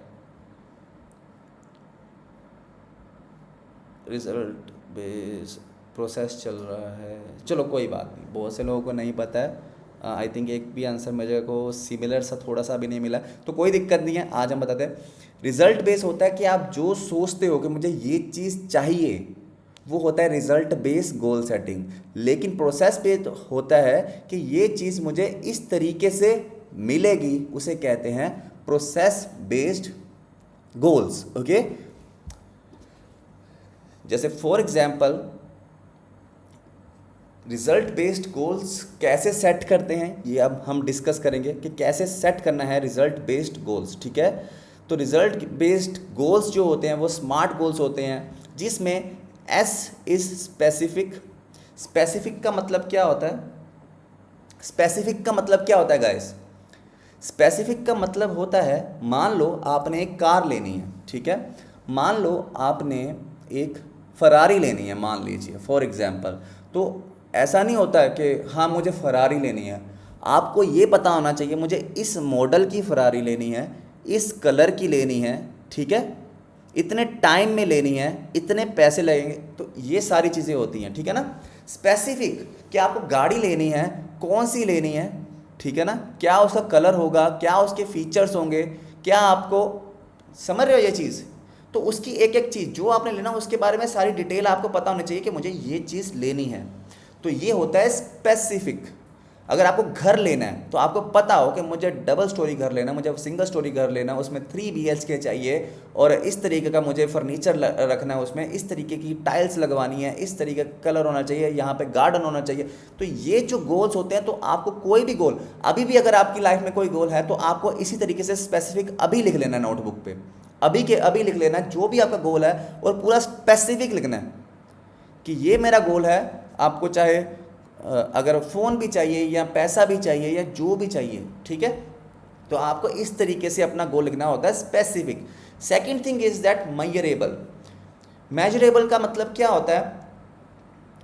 रिजल्ट बेस्ड प्रोसेस चल रहा है, चलो कोई बात नहीं, बहुत से लोगों को नहीं पता है। आई थिंक एक भी आंसर मेरे को सिमिलर सा थोड़ा सा भी नहीं मिला, तो कोई दिक्कत नहीं है, आज हम बताते हैं। रिजल्ट बेस होता है कि आप जो सोचते हो कि मुझे ये चीज़ चाहिए, वो होता है रिजल्ट बेस्ड गोल सेटिंग। लेकिन प्रोसेस बेस्ड होता है कि ये चीज़ मुझे इस तरीके से मिलेगी, उसे कहते हैं प्रोसेस बेस्ड गोल्स। ओके, जैसे for example result based goals कैसे सेट करते हैं, ये अब हम डिस्कस करेंगे कि कैसे सेट करना है रिजल्ट बेस्ड गोल्स। ठीक है, तो रिजल्ट बेस्ड गोल्स जो होते हैं वो स्मार्ट गोल्स होते हैं, जिसमें एस इज स्पेसिफिक। स्पेसिफिक का मतलब क्या होता है? स्पेसिफिक का मतलब क्या होता है गाइस? स्पेसिफिक का मतलब होता है, मान लो आपने एक कार लेनी है, ठीक है, मान लो आपने एक फरारी लेनी है, मान लीजिए फॉर एग्जांपल। तो ऐसा नहीं होता है कि हाँ मुझे फरारी लेनी है, आपको ये पता होना चाहिए मुझे इस मॉडल की फरारी लेनी है, इस कलर की लेनी है, ठीक है, इतने टाइम में लेनी है, इतने पैसे लगेंगे, तो ये सारी चीज़ें होती हैं। ठीक है ना, स्पेसिफिक कि आपको गाड़ी लेनी है, कौन सी लेनी है, ठीक है ना, क्या उसका कलर होगा, क्या उसके फीचर्स होंगे, क्या आपको समझ रहे हो ये चीज़? तो उसकी एक एक चीज़ जो आपने लेना उसके बारे में सारी डिटेल आपको पता होनी चाहिए कि मुझे ये चीज़ लेनी है। तो ये होता है स्पेसिफिक। अगर आपको घर लेना है तो आपको पता हो कि मुझे डबल स्टोरी घर लेना है, मुझे सिंगल स्टोरी घर लेना है, उसमें 3 BHK चाहिए, और इस तरीके का मुझे फर्नीचर रखना है, उसमें इस तरीके की टाइल्स लगवानी है, इस तरीके का कलर होना चाहिए, यहाँ पे गार्डन होना चाहिए। तो ये जो गोल्स होते हैं, तो आपको कोई भी गोल, अभी भी अगर आपकी लाइफ में कोई गोल है तो आपको इसी तरीके से स्पेसिफिक अभी लिख लेना है नोटबुक पे, अभी के अभी लिख लेना है जो भी आपका गोल है, और पूरा स्पेसिफिक लिखना है कि ये मेरा गोल है। आपको चाहे अगर फ़ोन भी चाहिए या पैसा भी चाहिए या जो भी चाहिए, ठीक है, तो आपको इस तरीके से अपना गोल लिखना होता है, specific. Second thing is that measurable. Measurable का मतलब क्या होता है?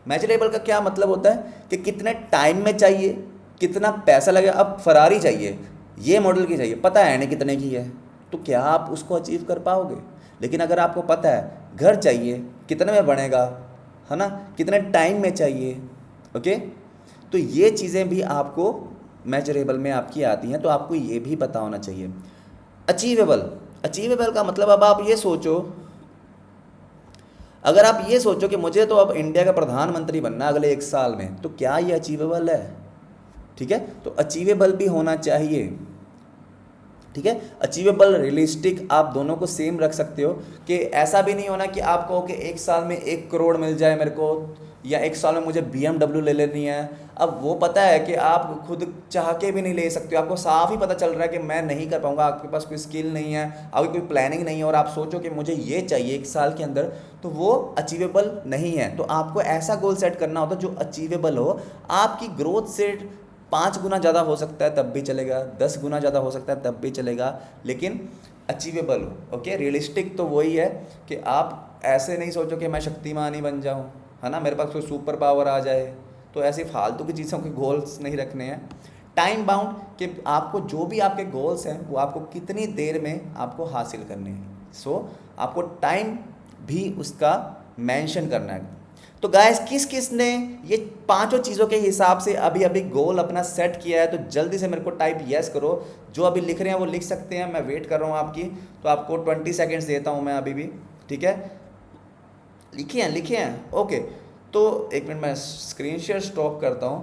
मेजरेबल का क्या मतलब होता है कि कितने टाइम में चाहिए, कितना पैसा लगेगा। अब फरारी चाहिए, ये मॉडल की चाहिए, पता है नहीं कितने की है, तो क्या आप उसको अचीव कर पाओगे? लेकिन अगर आपको पता है घर चाहिए, कितने में बनेगा, है ना, कितने टाइम में चाहिए, ओके, तो ये चीज़ें भी आपको मेजरेबल में आपकी आती हैं, तो आपको ये भी पता होना चाहिए। अचीवेबल। अचीवेबल का मतलब अब आप ये सोचो, अगर आप ये सोचो कि मुझे तो अब इंडिया का प्रधानमंत्री बनना है अगले 1 साल में, तो क्या ये अचीवेबल है? ठीक है, तो अचीवेबल भी होना चाहिए। ठीक है, अचीवेबल, रियलिस्टिक, आप दोनों को सेम रख सकते हो कि ऐसा भी नहीं होना कि आप कहो कि 1 साल में 1 करोड़ मिल जाए मेरे को, या 1 साल में मुझे BMW ले लेनी है। अब वो पता है कि आप खुद चाह के भी नहीं ले सकते हो, आपको साफ ही पता चल रहा है कि मैं नहीं कर पाऊंगा, आपके पास कोई स्किल नहीं है, आपकी कोई प्लानिंग नहीं है, और आप सोचो कि मुझे ये चाहिए 1 साल के अंदर, तो वो अचीवेबल नहीं है। तो आपको ऐसा गोल सेट करना होता है जो अचीवेबल हो। आपकी ग्रोथ से 5 गुना ज़्यादा हो सकता है तब भी चलेगा, 10 गुना ज़्यादा हो सकता है तब भी चलेगा, लेकिन अचीवेबल हो। ओके, रियलिस्टिक तो वही है कि आप ऐसे नहीं सोचो कि मैं शक्तिमान ही बन जाऊँ, है ना, मेरे पास कोई सुपर पावर आ जाए, तो ऐसी फालतू की चीज़ों के गोल्स नहीं रखने हैं। टाइम बाउंड, कि आपको जो भी आपके गोल्स हैं वो आपको कितनी देर में आपको हासिल करने हैं। सो आपको टाइम भी उसका मेंशन करना है। तो गाइस, किस किस ने ये 5 चीज़ों के हिसाब से अभी अभी गोल अपना सेट किया है, तो जल्दी से मेरे को टाइप यस करो। जो अभी लिख रहे हैं वो लिख सकते हैं, मैं वेट कर रहा हूँ आपकी। तो आपको 20 सेकेंड्स देता हूँ मैं अभी भी, ठीक है? लिखे हैं, ओके। तो 1 मिनट मैं स्क्रीन शेयर स्टॉप करता हूँ।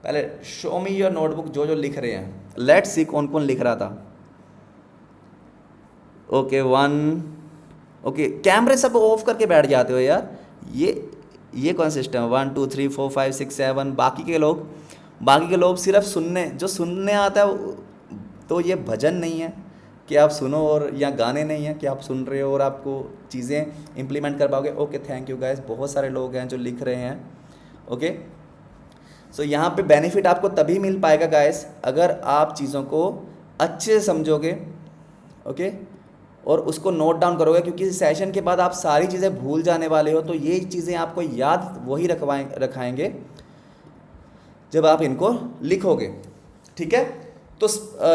पहले शो मी योर नोटबुक, जो जो लिख रहे हैं, लेट्स सी कौन कौन लिख रहा था। ओके, 1, ओके, कैमरे सब ऑफ करके बैठ जाते हो यार, ये कौन सिस्टम है? 1 2 3 4 5 6 7। बाकी के लोग सिर्फ सुनने, जो सुनने आता है तो ये भजन नहीं है कि आप सुनो, और या गाने नहीं है कि आप सुन रहे हो और आपको चीज़ें इम्प्लीमेंट कर पाओगे। ओके, थैंक यू गाइस, बहुत सारे लोग हैं जो लिख रहे हैं। ओके, सो यहाँ पे बेनिफिट आपको तभी मिल पाएगा गाइस अगर आप चीज़ों को अच्छे से समझोगे, ओके, और उसको नोट डाउन करोगे, क्योंकि इस सेशन के बाद आप सारी चीज़ें भूल जाने वाले हो। तो ये चीज़ें आपको याद वही रखाएंगे जब आप इनको लिखोगे, ठीक है? तो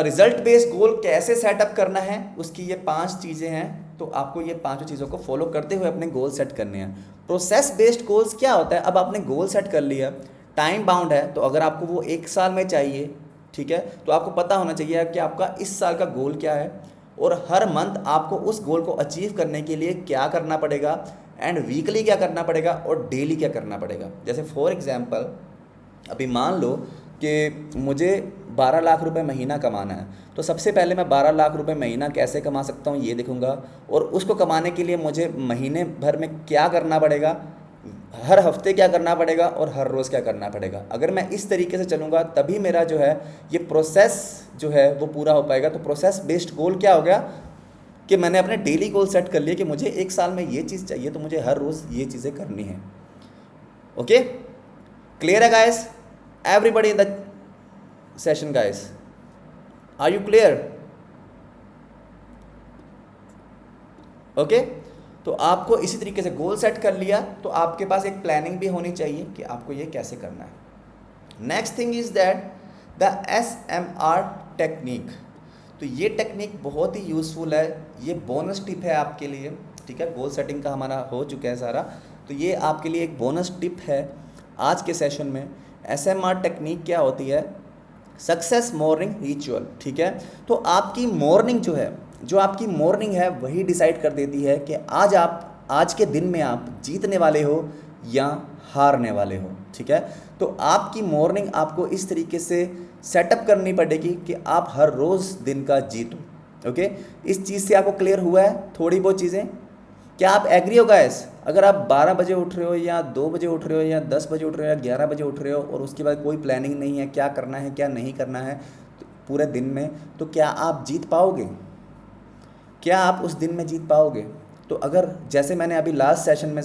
रिजल्ट बेस्ड गोल कैसे सेटअप करना है, उसकी ये 5 चीज़ें हैं। तो आपको ये 5 चीज़ों को फॉलो करते हुए अपने गोल सेट करने हैं। प्रोसेस बेस्ड गोल्स क्या होता है? अब आपने गोल सेट कर लिया, टाइम बाउंड है, तो अगर आपको वो 1 साल में चाहिए, ठीक है, तो आपको पता होना चाहिए कि आपका इस साल का गोल क्या है, और हर मंथ आपको उस गोल को अचीव करने के लिए क्या करना पड़ेगा, एंड वीकली क्या करना पड़ेगा, और डेली क्या करना पड़ेगा। जैसे फॉर एग्जांपल, अभी मान लो कि मुझे 12 लाख रुपए महीना कमाना है, तो सबसे पहले मैं 12 लाख रुपए महीना कैसे कमा सकता हूँ ये देखूंगा, और उसको कमाने के लिए मुझे महीने भर में क्या करना पड़ेगा, हर हफ्ते क्या करना पड़ेगा, और हर रोज़ क्या करना पड़ेगा। अगर मैं इस तरीके से चलूँगा तभी मेरा जो है ये प्रोसेस जो है वो पूरा हो पाएगा। तो प्रोसेस बेस्ड गोल क्या हो गया कि मैंने अपने डेली गोल सेट कर लिए कि मुझे 1 साल में ये चीज़ चाहिए, तो मुझे हर रोज़ ये चीज़ें करनी है। ओके, क्लियर है guys? Everybody in the session guys, are you clear? Okay, तो आपको इसी तरीके से गोल सेट कर लिया, तो आपके पास एक प्लानिंग भी होनी चाहिए कि आपको ये कैसे करना है। Next thing is that the SMR technique. तो ये टेक्निक बहुत ही यूज़फुल है, ये बोनस टिप है आपके लिए, ठीक है? गोल सेटिंग का हमारा हो चुका है सारा, तो ये आपके लिए एक बोनस टिप है आज के सेशन में। SMR टेक्निक क्या होती है? सक्सेस मॉर्निंग रिचुअल, ठीक है? तो आपकी मॉर्निंग जो आपकी मॉर्निंग है वही डिसाइड कर देती है कि आज के दिन में आप जीतने वाले हो या हारने वाले हो, ठीक है? तो आपकी मॉर्निंग आपको इस तरीके से सेटअप करनी पड़ेगी कि आप हर रोज़ दिन का जीतो। ओके, इस चीज़ से आपको क्लियर हुआ है थोड़ी बहुत चीज़ें? क्या आप एग्री हो गाइस? अगर आप 12 बजे उठ रहे हो, या 2 बजे उठ रहे हो, या 10 बजे उठ रहे हो, या 11 बजे उठ रहे हो, और उसके बाद कोई प्लानिंग नहीं है क्या करना है क्या नहीं करना है पूरे दिन में, तो क्या आप जीत पाओगे? क्या आप उस दिन में जीत पाओगे? तो अगर जैसे मैंने अभी लास्ट सेशन में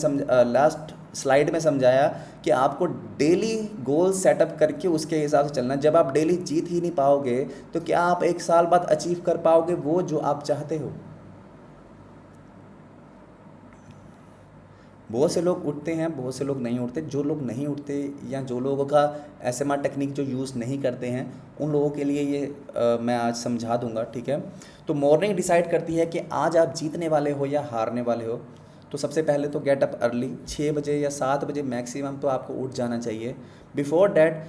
लास्ट स्लाइड में समझाया कि आपको डेली गोल सेटअप करके उसके हिसाब से चलना है। जब आप डेली जीत ही नहीं पाओगे तो क्या आप एक साल बाद अचीव कर पाओगे वो जो आप चाहते हो? बहुत से लोग उठते हैं, बहुत से लोग नहीं उठते। जो लोग नहीं उठते या जो लोगों का एसएमआर टेक्निक जो यूज़ नहीं करते हैं उन लोगों के लिए ये मैं आज समझा दूंगा, ठीक है। तो मॉर्निंग डिसाइड करती है कि आज आप जीतने वाले हो या हारने वाले हो। तो सबसे पहले तो गेट अप अर्ली, 6 बजे या 7 बजे मैक्सिमम तो आपको उठ जाना चाहिए। बिफोर डैट,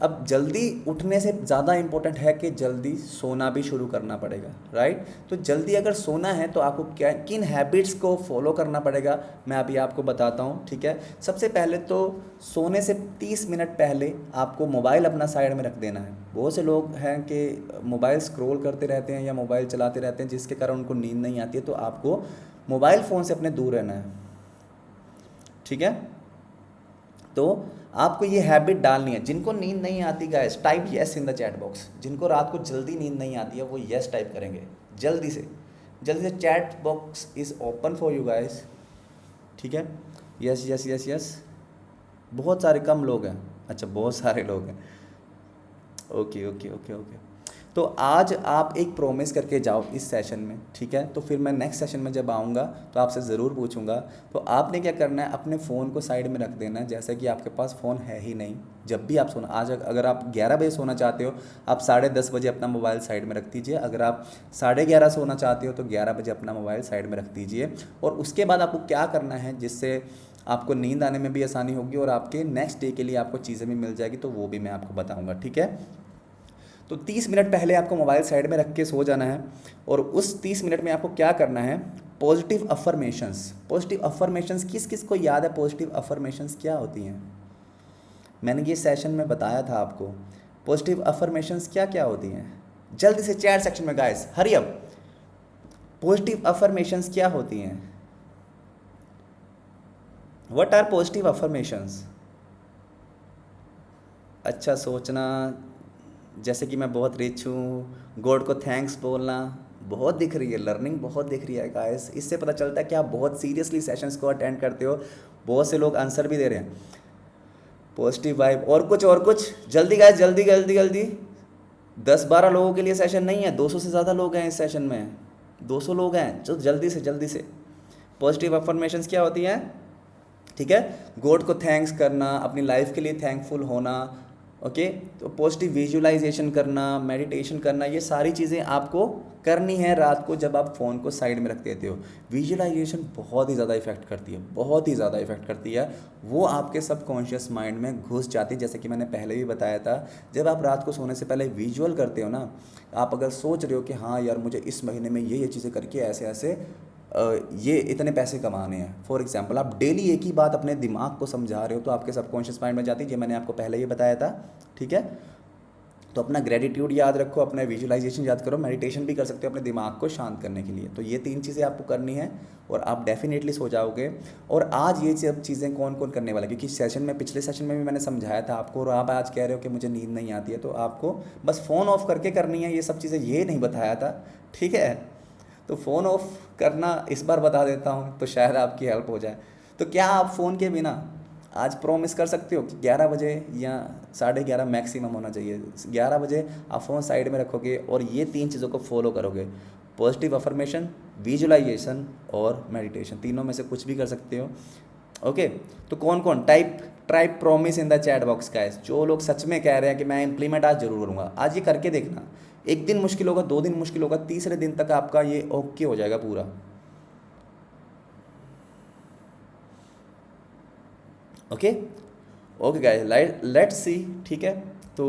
अब जल्दी उठने से ज़्यादा इम्पोर्टेंट है कि जल्दी सोना भी शुरू करना पड़ेगा, राइट। तो जल्दी अगर सोना है तो आपको क्या किन हैबिट्स को फॉलो करना पड़ेगा मैं अभी आपको बताता हूँ, ठीक है। सबसे पहले तो सोने से 30 मिनट पहले आपको मोबाइल अपना साइड में रख देना है। बहुत से लोग हैं कि मोबाइल स्क्रॉल करते रहते हैं या मोबाइल चलाते रहते हैं जिसके कारण उनको नींद नहीं आती है। तो आपको मोबाइल फ़ोन से अपने दूर रहना है, ठीक है। तो आपको ये हैबिट डालनी है। जिनको नींद नहीं आती guys, type yes in the chat box. जिनको रात को जल्दी नींद नहीं आती है वो यस टाइप करेंगे जल्दी से। Chat box is open for you guys, ठीक है। Yes yes yes yes. बहुत सारे कम लोग हैं, अच्छा बहुत सारे लोग हैं। Okay okay okay okay. तो आज आप एक प्रॉमिस करके जाओ इस सेशन में, ठीक है। तो फिर मैं नेक्स्ट सेशन में जब आऊँगा तो आपसे ज़रूर पूछूंगा। तो आपने क्या करना है, अपने फ़ोन को साइड में रख देना है। जैसे कि आपके पास फ़ोन है ही नहीं, जब भी आप सोना, आज अगर आप 11 बजे सोना चाहते हो आप 10:30 बजे अपना मोबाइल साइड में रख दीजिए। अगर आप 11:30 सोना चाहते हो तो 11 बजे अपना मोबाइल साइड में रख दीजिए। और उसके बाद आपको क्या करना है जिससे आपको नींद आने में भी आसानी होगी और आपके नेक्स्ट डे के लिए आपको चीज़ें भी मिल जाएगी, तो वो भी मैं आपको बताऊँगा, ठीक है। तो 30 मिनट पहले आपको मोबाइल साइड में रख के सो जाना है। और उस 30 मिनट में आपको क्या करना है, पॉजिटिव अफर्मेशंस। पॉजिटिव अफर्मेशंस किस किस को याद है? पॉजिटिव अफर्मेशंस क्या होती हैं? मैंने ये सेशन में बताया था आपको। पॉजिटिव अफर्मेशंस क्या क्या होती हैं? जल्दी से चैट सेक्शन में guys, hurry up. Positive affirmations क्या होती हैं? What are positive affirmations? अच्छा सोचना, जैसे कि मैं बहुत रिच हूँ, गॉड को थैंक्स बोलना, बहुत दिख रही है, लर्निंग बहुत दिख रही है गाइस। इससे पता चलता है कि आप बहुत सीरियसली सेशंस को अटेंड करते हो। बहुत से लोग आंसर भी दे रहे हैं। पॉजिटिव वाइब, और कुछ जल्दी गाइस, जल्दी जल्दी जल्दी। 10-12 लोगों के लिए सेशन नहीं है, 200 से ज़्यादा लोग हैं इस सेशन में, 200 लोग हैं। जो जल्दी से जल्दी से। पॉजिटिव अफर्मेशंस क्या होती हैं? ठीक है, गॉड को थैंक्स करना, अपनी लाइफ के लिए थैंकफुल होना, ओके। तो पॉजिटिव विजुअलाइजेशन करना, मेडिटेशन करना, ये सारी चीज़ें आपको करनी है रात को जब आप फ़ोन को साइड में रख देते हो। विजुअलाइजेशन बहुत ही ज़्यादा इफेक्ट करती है, बहुत ही ज़्यादा इफेक्ट करती है। वो आपके सबकॉन्शियस माइंड में घुस जाती है। जैसे कि मैंने पहले भी बताया था, जब आप रात को सोने से पहले विजुअल करते हो ना, आप अगर सोच रहे हो कि हाँ यार मुझे इस महीने में ये चीज़ें करके ऐसे ऐसे ये इतने पैसे कमाने हैं, फॉर एग्जांपल आप डेली एक ही बात अपने दिमाग को समझा रहे हो तो आपके सबकॉन्शियस माइंड में जाती है। ये मैंने आपको पहले ही बताया था, ठीक है। तो अपना ग्रेटिट्यूड याद रखो, अपना विजुअलाइजेशन याद करो, मेडिटेशन भी कर सकते हो अपने दिमाग को शांत करने के लिए। तो ये 3 चीज़ें आपको करनी है और आप डेफिनेटली सो जाओगे। और आज ये सब चीज़ें कौन कौन करने वाला है, क्योंकि सेशन में, पिछले सेशन में भी मैंने समझाया था आपको, और आप आज कह रहे हो कि मुझे नींद नहीं आती है, तो आपको बस फ़ोन ऑफ करके करनी है ये सब चीज़ें, ये नहीं बताया था, ठीक है। तो फ़ोन ऑफ करना इस बार बता देता हूँ तो शायद आपकी हेल्प हो जाए। तो क्या आप फ़ोन के बिना आज प्रॉमिस कर सकते हो कि 11 बजे या 11:30 मैक्सिमम होना चाहिए, 11 बजे आप फ़ोन साइड में रखोगे और ये 3 चीज़ों को फॉलो करोगे? पॉजिटिव अफर्मेशन, विजुअलाइजेशन और मेडिटेशन, तीनों में से कुछ भी कर सकते हो, ओके। तो कौन कौन type promise in the chat box guys. जो लोग सच में कह रहे हैं कि मैं इम्प्लीमेंट आज जरूर करूँगा, आज ये करके देखना। 1 दिन मुश्किल होगा, 2 दिन मुश्किल होगा, तीसरे दिन तक आपका ये ओके हो जाएगा पूरा। Okay okay guys, let's see, ठीक है। तो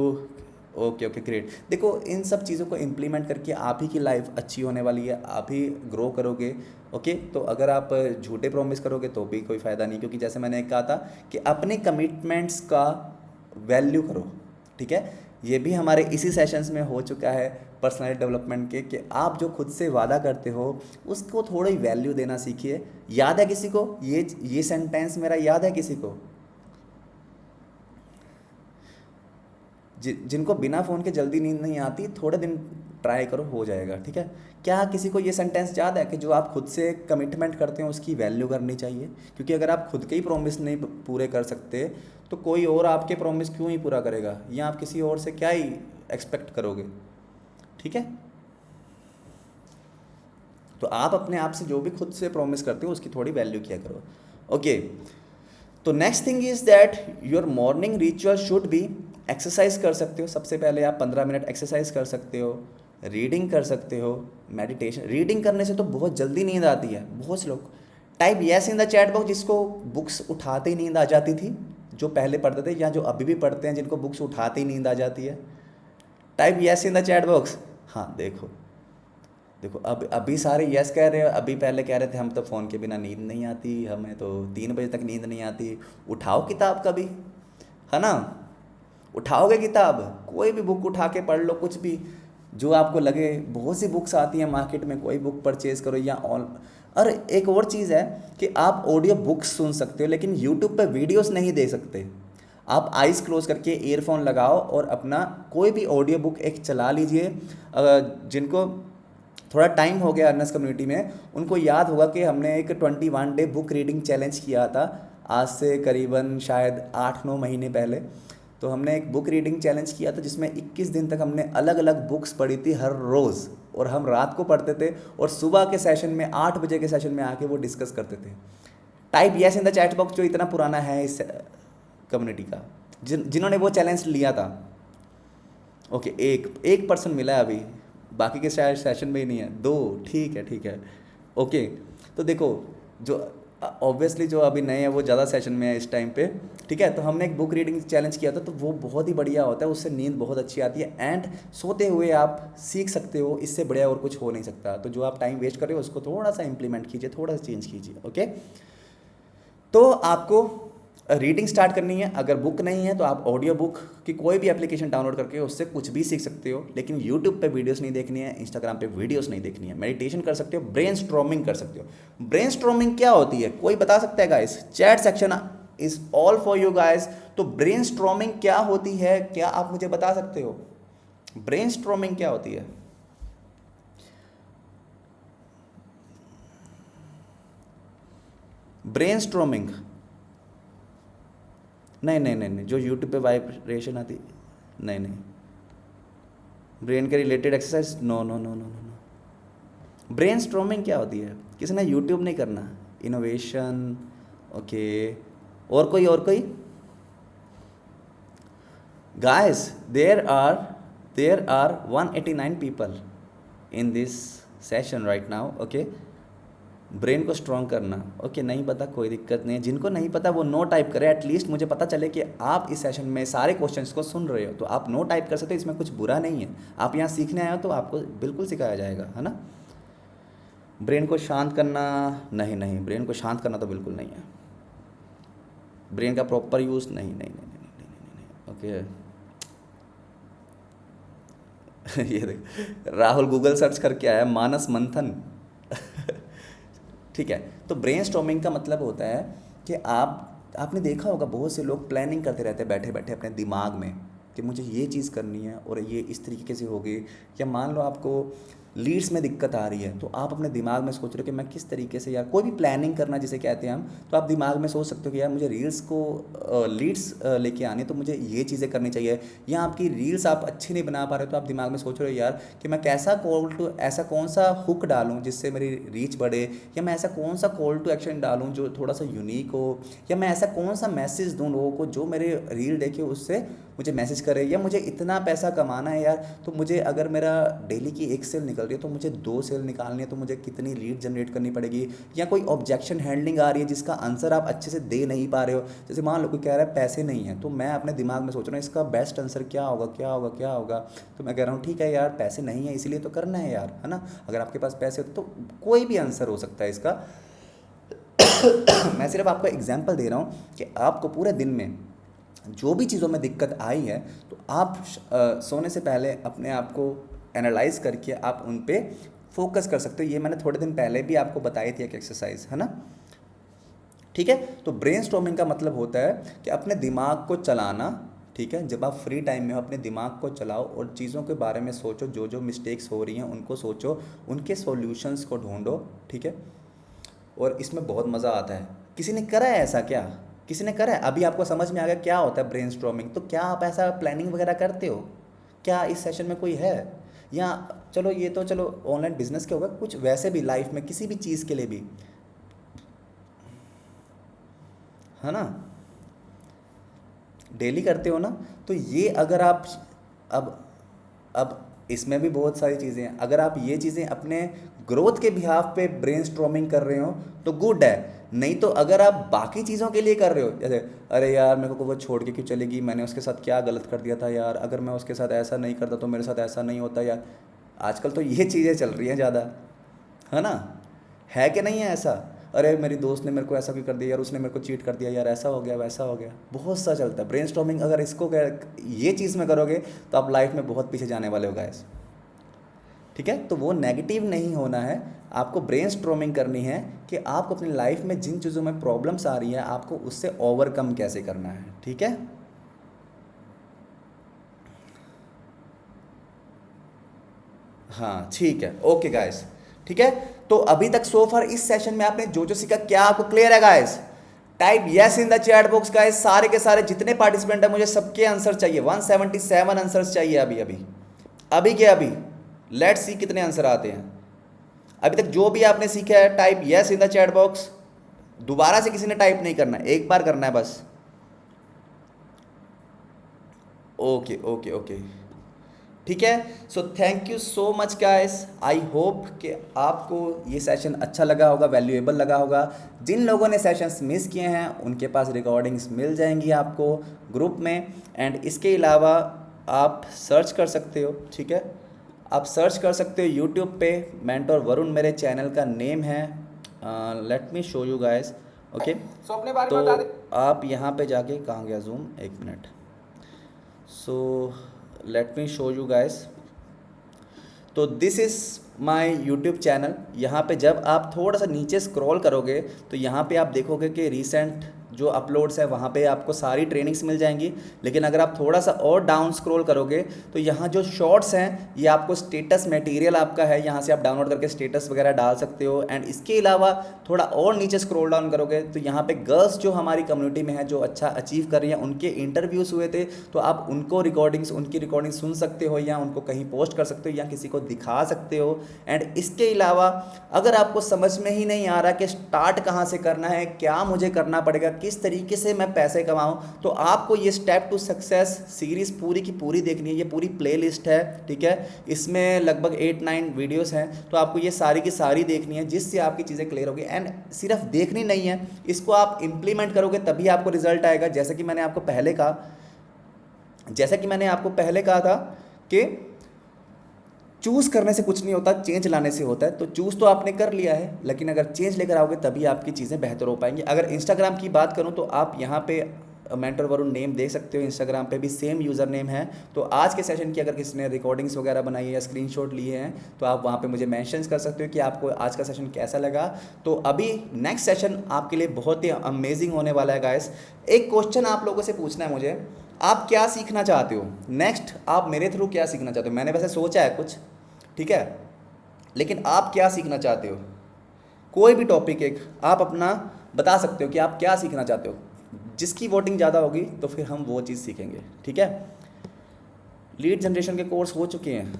ओके ओके ग्रेट। देखो इन सब चीज़ों को इम्प्लीमेंट करके आप ही की लाइफ अच्छी होने वाली है, आप ही ग्रो करोगे, ओके। तो अगर आप झूठे प्रॉमिस करोगे तो भी कोई फ़ायदा नहीं, क्योंकि जैसे मैंने कहा था कि अपने कमिटमेंट्स का वैल्यू करो, ठीक है। ये भी हमारे इसी सेशंस में हो चुका है पर्सनालिटी डेवलपमेंट के, कि आप जो खुद से वादा करते हो उसको थोड़ी वैल्यू देना सीखिए। याद है किसी को ये सेंटेंस मेरा याद है किसी को? जिनको बिना फ़ोन के जल्दी नींद नहीं आती, थोड़े दिन ट्राई करो, हो जाएगा। ठीक है, क्या किसी को ये सेंटेंस याद है कि जो आप खुद से कमिटमेंट करते हैं उसकी वैल्यू करनी चाहिए? क्योंकि अगर आप खुद के ही प्रॉमिस नहीं पूरे कर सकते तो कोई और आपके प्रॉमिस क्यों ही पूरा करेगा, या आप किसी और से क्या ही एक्सपेक्ट करोगे? ठीक है, तो आप अपने आप से जो भी खुद से प्रॉमिस करते हो उसकी थोड़ी वैल्यू किया करो। ओके, तो next thing is that your morning ritual should be, exercise कर सकते हो, सबसे पहले आप 15 मिनट एक्सरसाइज कर सकते हो, रीडिंग कर सकते हो, मेडिटेशन। रीडिंग करने से तो बहुत जल्दी नींद आती है। बहुत से लोग type yes in the chat box जिसको बुक्स उठाते ही नींद आ जाती थी, जो पहले पढ़ते थे या जो अभी भी पढ़ते हैं जिनको बुक्स उठाते ही नींद आ जाती है। Type yes in the chat box. हाँ देखो देखो, अब अभी सारे यस कह रहे हो, अभी पहले कह रहे थे हम तो फ़ोन के बिना नींद नहीं आती, हमें तो 3 बजे तक नींद नहीं आती। उठाओ किताब कभी, है ना? उठाओगे किताब, कोई भी बुक उठा के पढ़ लो, कुछ भी जो आपको लगे। बहुत सी बुक्स आती हैं मार्केट में, कोई बुक परचेज़ करो या ऑन। और एक और चीज़ है कि आप ऑडियो बुक्स सुन सकते हो लेकिन यूट्यूब पे वीडियोस नहीं दे सकते। आप आइज़ क्लोज करके ईयरफोन लगाओ और अपना कोई भी ऑडियो बुक एक चला लीजिए। जिनको थोड़ा टाइम हो गया अर्नस कम्युनिटी में उनको याद होगा कि हमने एक 21 डे बुक रीडिंग चैलेंज किया था आज से करीबन शायद 8-9 महीने पहले। तो हमने एक बुक रीडिंग चैलेंज किया था जिसमें 21 दिन तक हमने अलग अलग बुक्स पढ़ी थी हर रोज़, और हम रात को पढ़ते थे और सुबह के सेशन में 8 बजे के सेशन में आके वो डिस्कस करते थे। Type yes in the chat box जो इतना पुराना है इस कम्युनिटी का, जिन्होंने वो चैलेंज लिया था। ओके, एक पर्सन मिला है अभी, बाकी के शायद सेशन में ही नहीं है। 2, ठीक है ठीक है। ओके, तो देखो जो ऑब्वियसली जो अभी नए हैं वो ज़्यादा सेशन में है इस टाइम पे। ठीक है, तो हमने एक बुक रीडिंग चैलेंज किया था, तो वो बहुत ही बढ़िया होता है, उससे नींद बहुत अच्छी आती है एंड सोते हुए आप सीख सकते हो। इससे बढ़िया और कुछ हो नहीं सकता। तो जो आप टाइम वेस्ट कर रहे हो उसको थोड़ा सा इंप्लीमेंट कीजिए, थोड़ा सा चेंज कीजिए। ओके, तो आपको रीडिंग स्टार्ट करनी है। अगर बुक नहीं है तो आप ऑडियो बुक की कोई भी एप्लीकेशन डाउनलोड करके उससे कुछ भी सीख सकते हो, लेकिन यूट्यूब पे वीडियोस नहीं देखनी है, इंस्टाग्राम पे वीडियोस नहीं देखनी है। मेडिटेशन कर सकते हो, ब्रेन स्ट्रॉमिंग कर सकते हो। ब्रेन स्ट्रॉमिंग क्या होती है, कोई बता सकता है guys? Chat section is all for you guys. तो ब्रेन स्ट्रॉमिंग क्या होती है, क्या आप मुझे बता सकते हो? ब्रेन स्ट्रॉमिंग क्या होती है? ब्रेन स्ट्रॉमिंग नहीं नहीं नहीं नहीं, जो यूट्यूब पे वाइब्रेशन आती, नहीं नहीं। ब्रेन के related exercise, no no no no no no. Brainstorming क्या होती है? किसी ने यूट्यूब नहीं करना। इनोवेशन, ओके, और कोई guys, there are 189 people in this session right now. Okay, brain को स्ट्रॉन्ग करना। ओके, नहीं पता कोई दिक्कत नहीं है, जिनको नहीं पता वो नो टाइप करें, एटलीस्ट मुझे पता चले कि आप इस सेशन में सारे क्वेश्चंस को सुन रहे हो। तो आप नो टाइप कर सकते हो, इसमें कुछ बुरा नहीं है। आप यहाँ सीखने आए हो तो आपको बिल्कुल सिखाया जाएगा, है ना? ब्रेन को शांत करना, नहीं नहीं, ब्रेन को शांत करना तो बिल्कुल नहीं है। ब्रेन का प्रॉपर यूज़, नहीं नहीं नहीं नहीं नहीं नहीं, नहीं, ओके। ये देख, राहुल गूगल सर्च करके आया मानस मंथन। ठीक है, तो ब्रेन स्टॉर्मिंग का मतलब होता है कि आपने देखा होगा बहुत से लोग प्लानिंग करते रहते हैं बैठे बैठे अपने दिमाग में कि मुझे ये चीज़ करनी है और ये इस तरीके से होगी। या मान लो आपको लीड्स में दिक्कत आ रही है तो आप अपने दिमाग में सोच रहे हो कि मैं किस तरीके से, यार कोई भी प्लानिंग करना जिसे कहते हैं हम, तो आप दिमाग में सोच सकते हो कि यार मुझे रील्स को लीड्स लेके आने, तो मुझे ये चीज़ें करनी चाहिए। या आपकी रील्स आप अच्छी नहीं बना पा रहे हो तो आप दिमाग में सोच रहे हो यार कि मैं कैसा कॉल टू, ऐसा कौन सा हुक डालूं जिससे मेरी रीच बढ़े, या मैं ऐसा कौन सा कॉल टू एक्शन डालूं जो थोड़ा सा यूनिक हो, या मैं ऐसा कौन सा मैसेज दूं लोगों को जो मेरे रील देखे उससे मुझे मैसेज करे। या मुझे इतना पैसा कमाना है यार, तो मुझे अगर मेरा डेली की 1 सेल निकल रही है तो मुझे 2 सेल निकालनी है, तो मुझे कितनी लीड जनरेट करनी पड़ेगी। या कोई ऑब्जेक्शन हैंडलिंग आ रही है जिसका आंसर आप अच्छे से दे नहीं पा रहे हो, जैसे मान लो कोई कह रहा है पैसे नहीं है, तो मैं अपने दिमाग में सोच रहा हूँ इसका बेस्ट आंसर क्या होगा क्या होगा क्या होगा। तो मैं कह रहा हूँ ठीक है यार, पैसे नहीं है इसलिए तो करना है यार, है ना? अगर आपके पास पैसे हो तो कोई भी आंसर हो सकता है इसका। मैं सिर्फ आपको एग्जाम्पल दे रहा हूँ कि आपको पूरे दिन में जो भी चीज़ों में दिक्कत आई है तो आप सोने से पहले अपने आप को एनालाइज करके आप उन पे फोकस कर सकते हो। ये मैंने थोड़े दिन पहले भी आपको बताई थी एक एक्सरसाइज, है ना? ठीक है, तो ब्रेन स्टॉर्मिंग का मतलब होता है कि अपने दिमाग को चलाना, ठीक है। जब आप फ्री टाइम में हो अपने दिमाग को चलाओ और चीज़ों के बारे में सोचो, जो जो मिस्टेक्स हो रही हैं उनको सोचो, उनके सॉल्यूशंस को ढूंढो, ठीक है। और इसमें बहुत मज़ा आता है। किसी ने करा है ऐसा क्या? किसी ने करा है? अभी आपको समझ में आ गया क्या होता है ब्रेनस्टॉर्मिंग? तो क्या आप ऐसा प्लानिंग वगैरह करते हो? क्या इस सेशन में कोई है? या चलो ये तो चलो ऑनलाइन बिजनेस के होगा, कुछ वैसे भी लाइफ में किसी भी चीज़ के लिए भी, है ना, डेली करते हो ना। तो ये अगर आप अब इसमें भी बहुत सारी चीज़ें हैं। अगर आप ये चीज़ें अपने ग्रोथ के बिहाफ पे ब्रेनस्टॉर्मिंग कर रहे हो तो गुड है। नहीं तो अगर आप बाकी चीज़ों के लिए कर रहे हो, जैसे अरे यार मेरे को वो छोड़ के क्यों चलेगी, मैंने उसके साथ क्या गलत कर दिया था यार, अगर मैं उसके साथ ऐसा नहीं करता तो मेरे साथ ऐसा नहीं होता यार। आजकल तो ये चीज़ें चल रही हैं ज़्यादा, है ना? है कि नहीं है ऐसा? अरे मेरी दोस्त ने मेरे को ऐसा क्यों कर दिया यार, उसने मेरे को चीट कर दिया यार, ऐसा हो गया वैसा हो गया, बहुत सा चलता है। ब्रेनस्टॉर्मिंग अगर ये चीज़ में करोगे तो आप लाइफ में बहुत पीछे जाने वाले हो गाइस, ठीक है। तो वो नेगेटिव नहीं होना है, आपको ब्रेनस्टॉर्मिंग करनी है कि आपको अपनी लाइफ में जिन चीज़ों में प्रॉब्लम्स आ रही है आपको उससे ओवरकम कैसे करना है, ठीक है। हाँ ठीक है, ओके गाइस, ठीक है। तो अभी तक सो फार इस सेशन में आपने जो जो सीखा, क्या आपको क्लियर है guys? Type yes in the chat box guys. सारे के सारे जितने पार्टिसिपेंट है मुझे सबके आंसर चाहिए। 177 आंसर्स चाहिए अभी अभी अभी के अभी। लेट्स सी कितने आंसर आते हैं। अभी तक जो भी आपने सीखा है type yes in the chat box. दोबारा से किसी ने टाइप नहीं करना है, एक बार करना है बस। ओके ओके ओके, ठीक है। So thank you so much guys. I hope कि आपको ये सेशन अच्छा लगा होगा, वैल्यूएबल लगा होगा। जिन लोगों ने सेशंस मिस किए हैं उनके पास रिकॉर्डिंग्स मिल जाएंगी आपको ग्रुप में। एंड इसके अलावा आप सर्च कर सकते हो, ठीक है, आप सर्च कर सकते हो यूट्यूब पे, मेंटोर वरुण मेरे चैनल का नेम है। Let me show you guys, okay. So अपने बारे तो में बता दे। आप यहाँ पे जाके, कहाँ गया जूम, एक minute. So let me show you guys. तो this is my YouTube channel. यहाँ पे जब आप थोड़ा सा नीचे स्क्रॉल करोगे तो यहाँ पे आप देखोगे कि रीसेंट जो अपलोड्स है वहाँ पे आपको सारी ट्रेनिंग्स मिल जाएंगी। लेकिन अगर आप थोड़ा सा और डाउन स्क्रॉल करोगे तो यहाँ जो शॉर्ट्स हैं ये आपको स्टेटस मटेरियल आपका है, यहाँ से आप डाउनलोड करके स्टेटस वगैरह डाल सकते हो। एंड इसके अलावा थोड़ा और नीचे स्क्रॉल डाउन करोगे तो यहाँ पे गर्ल्स जो हमारी कम्युनिटी में है जो अच्छा अचीव कर रही हैं, उनके इंटरव्यूज़ हुए थे, तो आप उनकी रिकॉर्डिंग सुन सकते हो या उनको कहीं पोस्ट कर सकते हो या किसी को दिखा सकते हो। एंड इसके अलावा अगर आपको समझ में ही नहीं आ रहा कि स्टार्ट कहाँ से करना है, क्या मुझे करना पड़ेगा, किस तरीके से मैं पैसे कमाऊं, तो आपको ये स्टेप टू सक्सेस सीरीज़ पूरी की पूरी देखनी है। ये पूरी प्लेलिस्ट है, ठीक है, इसमें लगभग 8-9 वीडियोस हैं। तो आपको ये सारी की सारी देखनी है जिससे आपकी चीज़ें क्लियर होगी। एंड सिर्फ देखनी नहीं है, इसको आप इम्प्लीमेंट करोगे तभी आपको रिजल्ट आएगा। जैसे कि मैंने आपको पहले कहा था कि चूज़ करने से कुछ नहीं होता, चेंज लाने से होता है। तो चूज़ तो आपने कर लिया है, लेकिन अगर चेंज लेकर आओगे तभी आपकी चीज़ें बेहतर हो पाएंगी। अगर इंस्टाग्राम की बात करूं तो आप यहाँ पे मेंटर वरुण नेम देख सकते हो, इंस्टाग्राम पे भी सेम यूज़र नेम है। तो आज के सेशन की अगर किसी ने रिकॉर्डिंग्स वगैरह बनाई है या स्क्रीनशॉट लिए हैं तो आप वहाँ पे मुझे मेंशंस कर सकते हो कि आपको आज का सेशन कैसा लगा। तो अभी नेक्स्ट सेशन आपके लिए बहुत ही अमेजिंग होने वाला है गाइस। एक क्वेश्चन आप लोगों से पूछना है मुझे, आप क्या सीखना चाहते हो नेक्स्ट? आप मेरे थ्रू क्या सीखना चाहते हो? मैंने वैसे सोचा है कुछ, ठीक है, लेकिन आप क्या सीखना चाहते हो? कोई भी टॉपिक एक आप अपना बता सकते हो कि आप क्या सीखना चाहते हो। जिसकी वोटिंग ज़्यादा होगी तो फिर हम वो चीज़ सीखेंगे, ठीक है। लीड जनरेशन के कोर्स हो चुके हैं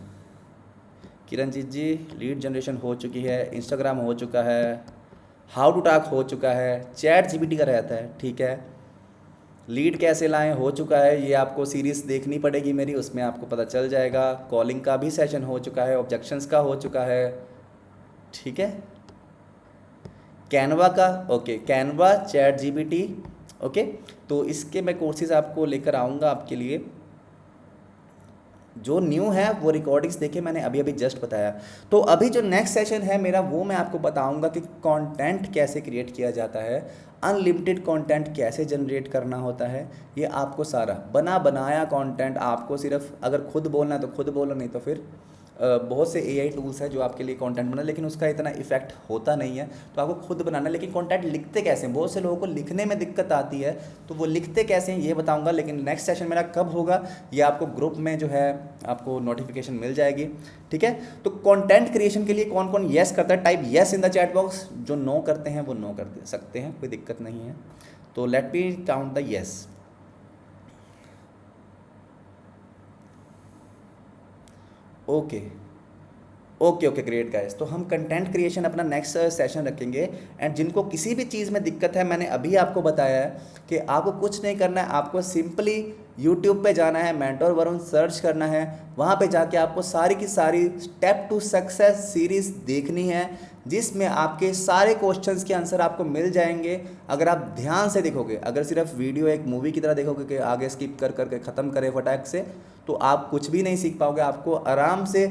किरणजीत जी, लीड जनरेशन हो चुकी है, इंस्टाग्राम हो चुका है, हाउ टू टॉक हो चुका है, चैट जीपीटी का रहता है, ठीक है, लीड कैसे लाएं हो चुका है। ये आपको सीरीज़ देखनी पड़ेगी मेरी, उसमें आपको पता चल जाएगा। कॉलिंग का भी सेशन हो चुका है, ऑब्जेक्शंस का हो चुका है, ठीक है, कैनवा का, okay, Canva, chat GPT, okay. तो इसके मैं कोर्सेज आपको लेकर आऊँगा आपके लिए। जो न्यू है वो रिकॉर्डिंग्स देखे, मैंने अभी अभी जस्ट बताया। तो अभी जो नेक्स्ट सेशन है मेरा वो मैं आपको बताऊंगा कि कंटेंट कैसे क्रिएट किया जाता है, अनलिमिटेड कंटेंट कैसे जनरेट करना होता है। ये आपको सारा बना बनाया कंटेंट, आपको सिर्फ अगर खुद बोलना है तो खुद बोलो, नहीं तो फिर बहुत से एआई टूल्स हैं जो आपके लिए कंटेंट बना, लेकिन उसका इतना इफेक्ट होता नहीं है, तो आपको खुद बनाना है। लेकिन कंटेंट लिखते कैसे हैं, बहुत से लोगों को लिखने में दिक्कत आती है, तो वो लिखते कैसे हैं ये बताऊंगा। लेकिन नेक्स्ट सेशन मेरा कब होगा ये आपको ग्रुप में जो है आपको नोटिफिकेशन मिल जाएगी, ठीक है। तो कंटेंट क्रिएशन के लिए कौन कौन येस करता है, type yes in the chat box. जो नो करते हैं वो नो कर सकते हैं, कोई दिक्कत नहीं है। तो let me count the yes. Okay okay okay great guys. तो हम कंटेंट क्रिएशन अपना नेक्स्ट सेशन रखेंगे। एंड जिनको किसी भी चीज़ में दिक्कत है, मैंने अभी आपको बताया है कि आपको कुछ नहीं करना है, आपको सिंपली यूट्यूब पे जाना है, मेंटोर वरुण सर्च करना है, वहाँ पे जाके आपको सारी की सारी स्टेप टू सक्सेस सीरीज़ देखनी है, जिसमें आपके सारे क्वेश्चंस के आंसर आपको मिल जाएंगे अगर आप ध्यान से देखोगे। अगर सिर्फ वीडियो एक मूवी की तरह देखोगे कि आगे स्किप कर करके ख़त्म करें फटाक से, तो आप कुछ भी नहीं सीख पाओगे। आपको आराम से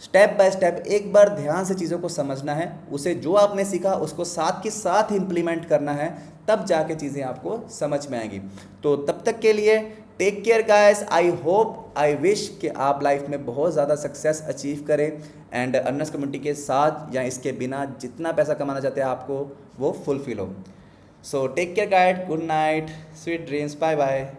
स्टेप बाय स्टेप एक बार ध्यान से चीज़ों को समझना है, उसे जो आपने सीखा उसको साथ के साथ इम्प्लीमेंट करना है, तब जाके चीज़ें आपको समझ में आएंगी। तो तब तक के लिए take care guys. I hope I wish कि आप लाइफ में बहुत ज़्यादा सक्सेस अचीव करें एंड अर्नर्स कम्युनिटी के साथ या इसके बिना जितना पैसा कमाना चाहते हैं आपको वो फुलफिल हो। So take care guys, good night, sweet dreams, bye bye.